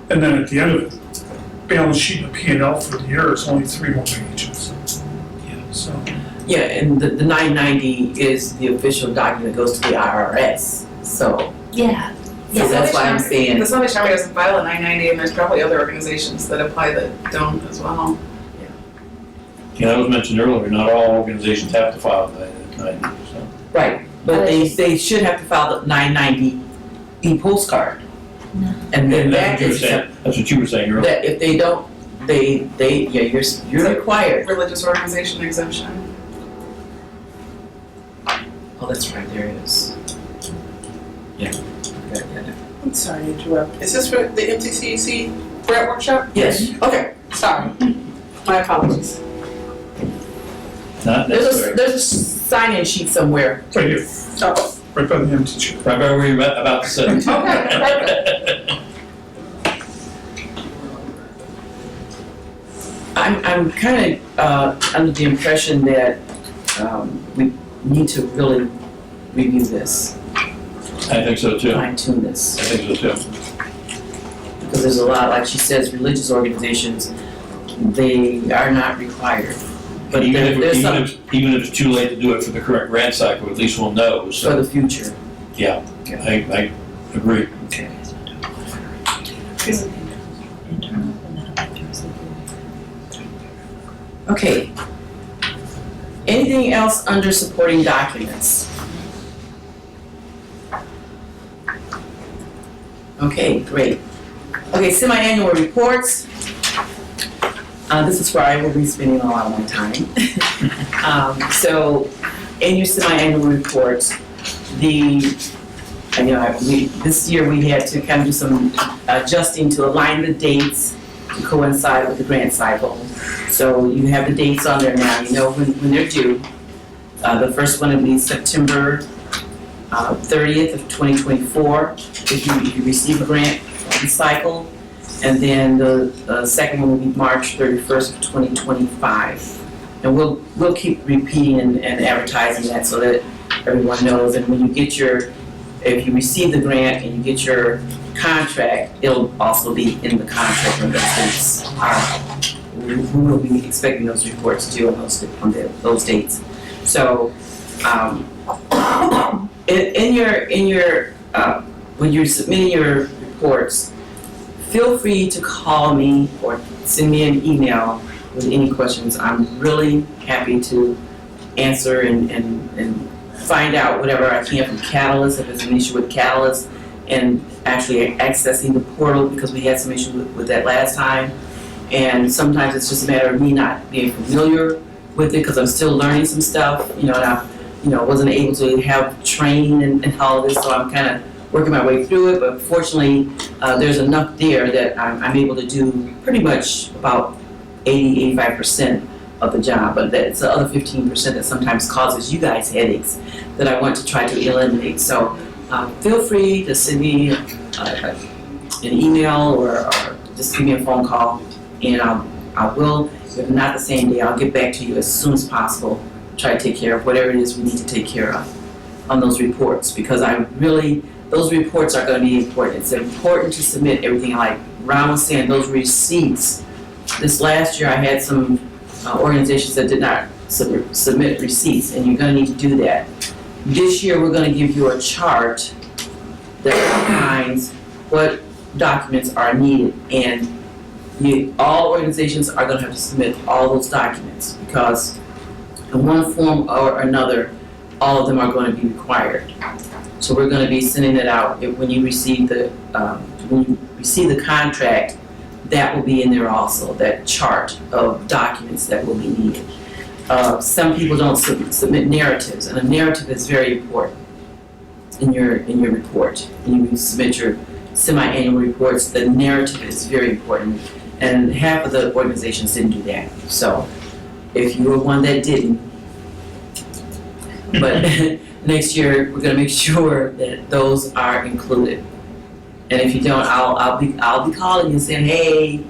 and then at the end of it, balance sheet and P&L for the year is only 3 more pages. So, Yeah, and the 990 is the official document that goes to the IRS, so. Yeah. So that's why I'm saying, The Sunday Times doesn't file a 990, and there's probably other organizations that apply that don't as well. Yeah, that was mentioned earlier, not all organizations have to file the 990, so. right, but they should have to file the 990 e-postcard. No. And then That's what you were saying earlier. that if they don't, you're required. Religious organization exemption. Oh, that's right, there it is. Yeah. I'm sorry to interrupt. Is this for the MTCC grant workshop? Yes. Okay, sorry. My apologies. Not necessary. There's a sign-in sheet somewhere. right here, Oh, right by the empty chair. Right where we were about to sit. okay, I'm kind of under the impression that we need to really review this, I think so too. I fine-tune this. think so too. Because there's a lot, like she says, religious organizations, they are not required. But Even there's some if it's too late to do it for the current grant cycle, at least we'll know, for so, the future. yeah, I agree. Okay. Anything else under supporting documents? Okay, great. Okay, semi-annual reports. This is where I will be spending a lot of my time. So, in your semi-annual reports, the This year we had to kind of do some adjusting to align the dates to coincide with the grant cycle. So you have the dates on there now, you know when they're due. The first one will be September 30th of 2024, if you receive a grant cycle. And then the second one will be March 31st of 2025. And we'll keep repeating and advertising that so that everyone knows. And when you get if you receive the grant and you get your contract, it'll also be in the contract when those dates are. We will be expecting those reports due on those dates. So, when you're submitting your reports, feel free to call me or send me an email with any questions. I'm really happy to answer and find out whatever I can from Catalyst, if there's an issue with Catalyst, and actually accessing the portal, because we had some issue with that last time. And sometimes it's just a matter of me not being familiar with it, because I'm still learning some stuff, and I wasn't able to have training and all of this, so I'm kind of working my way through it. But fortunately, there's enough there that I'm able to do pretty much about 80-85% of the job, but it's the other 15% that sometimes causes you guys headaches that I want to try to eliminate. So feel free to send me an email or just give me a phone call, and I will, if not the same day, I'll get back to you as soon as possible, try to take care of whatever it is we need to take care of on those reports, because those reports are going to be important. It's important to submit everything. Like Ron was saying, those receipts. This last year I had some organizations that did not submit receipts, and you're going to need to do that. This year we're going to give you a chart that outlines what documents are needed, and all organizations are going to have to submit all those documents, because in one form or another, all of them are going to be required. So we're going to be sending it out. When you receive the contract, that will be in there also, that chart of documents that will be needed. Some people don't submit narratives, and a narrative is very important in your report. When you submit your semi-annual reports, the narrative is very important, and half of the organizations didn't do that. So if you were one that didn't, but next year we're going to make sure that those are included. And if you don't, I'll be calling you and saying, hey,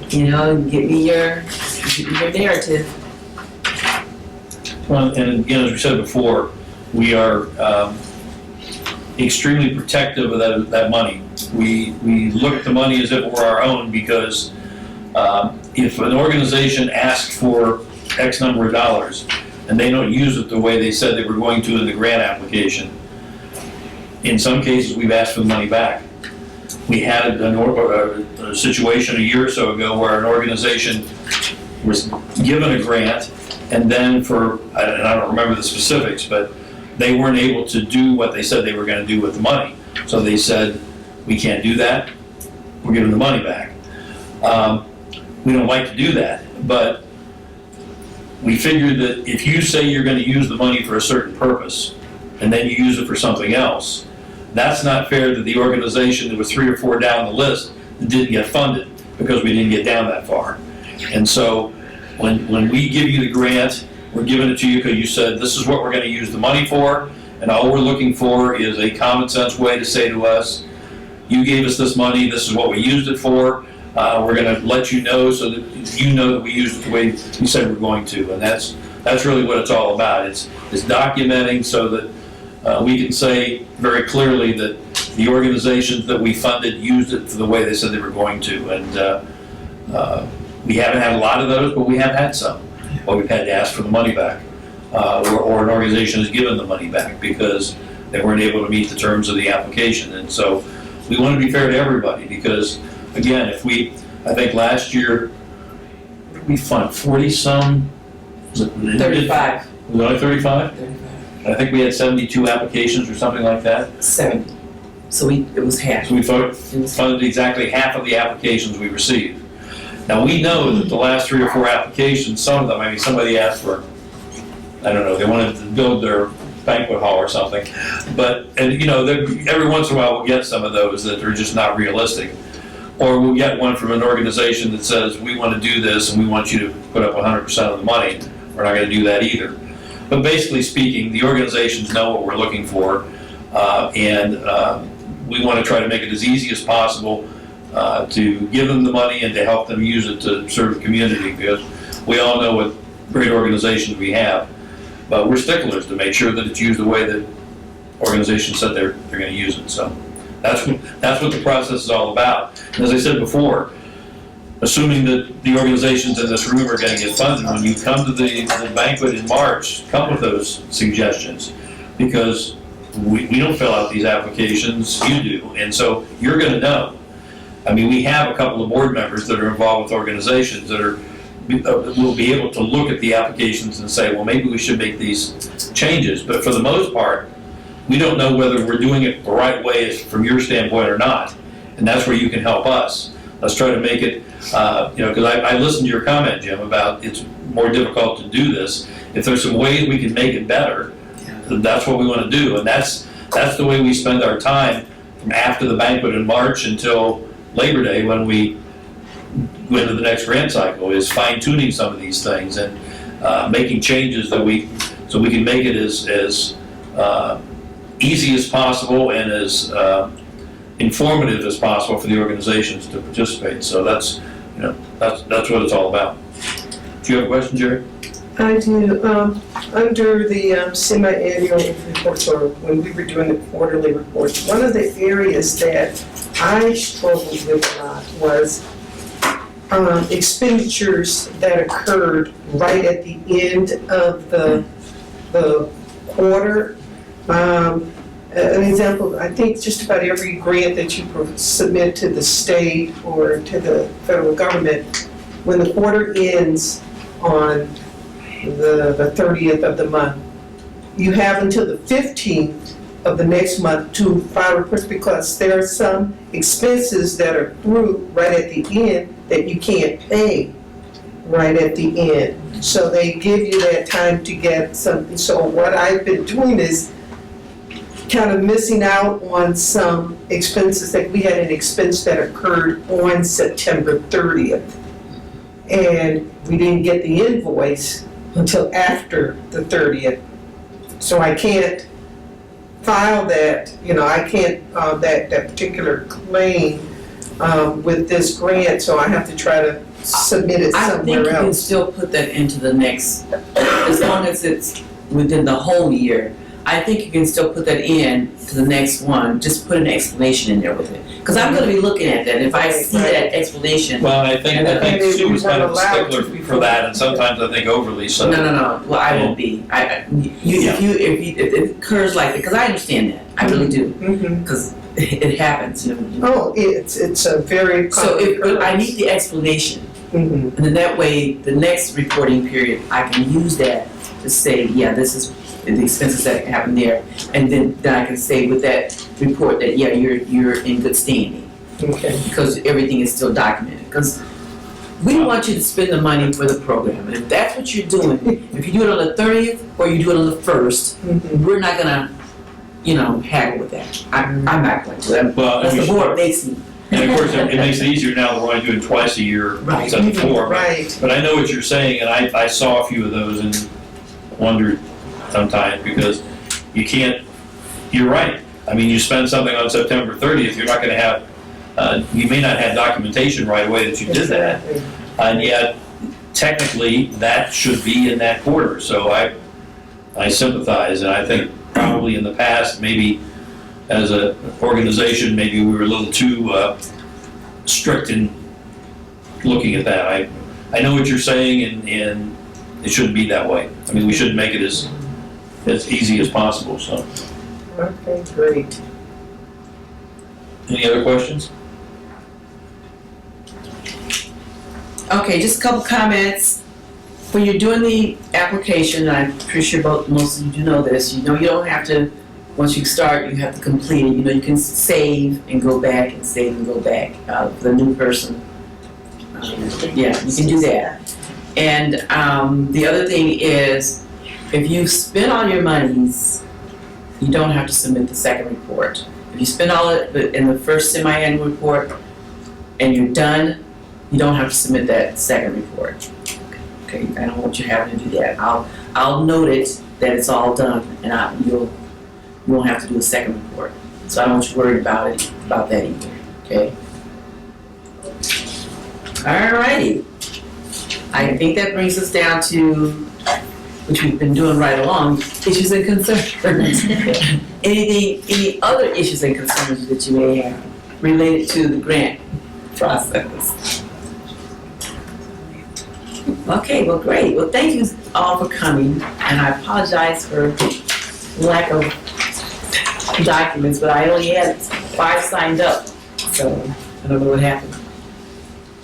get me your narrative. Well, and again, as we said before, we are extremely protective of that money. We look at the money as if it were our own, because if an organization asks for X number of dollars and they don't use it the way they said they were going to in the grant application, in some cases we've asked for the money back. We had a situation a year or so ago where an organization was given a grant, and then and I don't remember the specifics, but they weren't able to do what they said they were going to do with the money. So they said, we can't do that, we're giving the money back. We don't like to do that, but we figured that if you say you're going to use the money for a certain purpose, and then you use it for something else, that's not fair to the organization that was 3 or 4 down the list that didn't get funded, because we didn't get down that far. And so when we give you the grant, we're giving it to you because you said this is what we're going to use the money for, and all we're looking for is a common sense way to say to us, you gave us this money, this is what we used it for, we're going to let you know so that you know that we used it the way we said we're going to. And that's really what it's all about. It's documenting so that we can say very clearly that the organizations that we funded used it for the way they said they were going to. And we haven't had a lot of those, but we have had some. Well, we've had to ask for the money back, or an organization has given the money back because they weren't able to meet the terms of the application. And so we want to be fair to everybody, because again, I think last year we funded 40-some, was it 35. Was it only 35? 35. I think we had 72 applications or something like that. 70. So it was half. So we funded exactly half of the applications we received. Now we know that the last 3 or 4 applications, some of them, somebody asked for, I don't know, they wanted to build their banquet hall or something. But, and you know, every once in a while we'll get some of those that are just not realistic. Or we'll get one from an organization that says, we want to do this and we want you to put up 100% of the money. We're not going to do that either. But basically speaking, the organizations know what we're looking for, and we want to try to make it as easy as possible to give them the money and to help them use it to serve the community, because we all know what great organizations we have. But we're sticklers to make sure that it's used the way that organizations said they're going to use it. So that's what the process is all about. And as I said before, assuming that the organizations in this room are going to get funded, when you come to the banquet in March, come with those suggestions, because we don't fill out these applications, you do, and so you're going to know. I mean, we have a couple of board members that are involved with organizations that will be able to look at the applications and say, well, maybe we should make these changes. But for the most part, we don't know whether we're doing it the right way from your standpoint or not, and that's where you can help us. Let's try to make it, because I listened to your comment, Jim, about it's more difficult to do this. If there's some ways we can make it better, then that's what we want to do. And that's the way we spend our time from after the banquet in March until Labor Day, when we go into the next grant cycle, is fine-tuning some of these things and making changes so we can make it as easy as possible and as informative as possible for the organizations to participate. So that's what it's all about. Do you have a question, Jerry? I do. Under the semi-annual reports, or when we were doing the quarterly reports, one of the areas that I struggled with a lot was expenditures that occurred right at the end of the quarter. An example, I think just about every grant that you submit to the state or to the federal government, when the quarter ends on the 30th of the month, you have until the 15th of the next month to file reports, because there are some expenses that are through right at the end that you can't pay right at the end. So they give you that time to get something. So what I've been doing is kind of missing out on some expenses. That we had an expense that occurred on September 30th. And we didn't get the invoice until after the 30th. So I can't file that, I can't, that particular claim with this grant, so I have to try to submit it I think somewhere you can else. still put that into the next, as long as it's within the whole year. I think you can still put that in to the next one, just put an explanation in there with it. Because I'm gonna be looking at that, and if I see that explanation. Well, I think Sue was kind of a allowed stickler to for that, and sometimes I think overly so. No, well, I won't be. If it occurs like that, because I understand that, I really do, Mhm. because it happens, Oh, it's a very. So but I need the explanation, Mhm. and then that way, the next reporting period, I can use that to say, yeah, this is the expenses that happen there, and then I can say with that report that, yeah, you're in good standing, Okay. because everything is still documented. Because we want you to spend the money for the program, and if that's what you're doing, if you do it on the 30th or you do it on the 1st, Mhm. we're not gonna, haggle with that. I'm not going to. Well, That's and the we board makes me. And of course, it makes it easier now that we're only doing twice a year Right. instead of four. Right. But I know what you're saying, and I saw a few of those and wondered sometimes, because you're right. I mean, you spend something on September 30th, you're not gonna have, you may not have documentation right away that you did that. Exactly. And yet, technically, that should be in that quarter. So I sympathize, and I think probably in the past, maybe as an organization, maybe we were a little too strict in looking at that. I know what you're saying, and it shouldn't be that way. I mean, we should make it as easy as possible, so. Okay, great. Any other questions? Okay, just a couple comments. When you're doing the application, I'm pretty sure most of you do know this, you don't have to, once you start, you have to complete it. You can save and go back and save and go back, the new person. Yeah, you can do that. And the other thing is, if you spend all your monies you don't have to submit the second report. If you spend all of it in the first semi-annual report and you're done, you don't have to submit that second report. Okay, I don't want you having to do that. I'll note it that it's all done, and you won't have to do a second report. So I don't want you worried about that either, okay? Alrighty. I think that brings us down to, which we've been doing right along, issues and concerns. Any other issues and concerns that you may have related to the grant process? Okay, well, great. Well, thank you all for coming, and I apologize for lack of documents, but I only had 5 signed up, so I don't know what happened.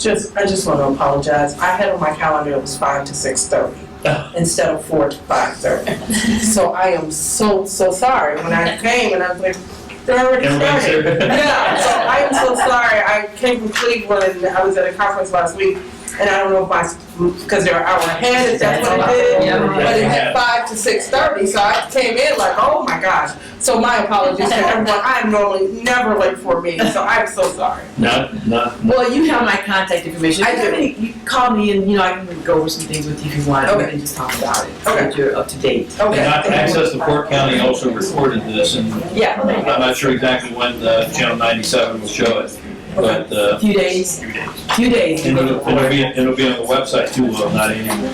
I just want to apologize. I had on my calendar it was 5 to 6:30 instead of 4 to 5:30. So I am so sorry. When I came and I was like, they're already started. Yeah, so I am so sorry. I came from Cleveland and I was at a conference last week, and I don't know if because they're an hour ahead, if that's what it did. Yeah. But it had 5 to 6:30, so I came in like, oh my gosh. So my apologies to everyone. I am normally never late for a meeting, so I'm so sorry. No. Well, you have my contact information. I do. You call me and, I can go over some things with you if you want. Okay. We can just talk about it, so Okay. that you're up to date. Okay. And Access to Port County also recorded this, and Yeah, I'm not sure exactly when Channel 97 will show it, but a few days. Few days. and it'll be on the website too, not anymore.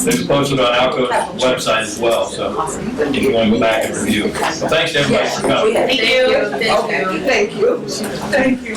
It's posted on Alco's website as well, so if you want to go back and review. Well, thanks to everybody for coming. Thank you. Okay, thank you. Thank you.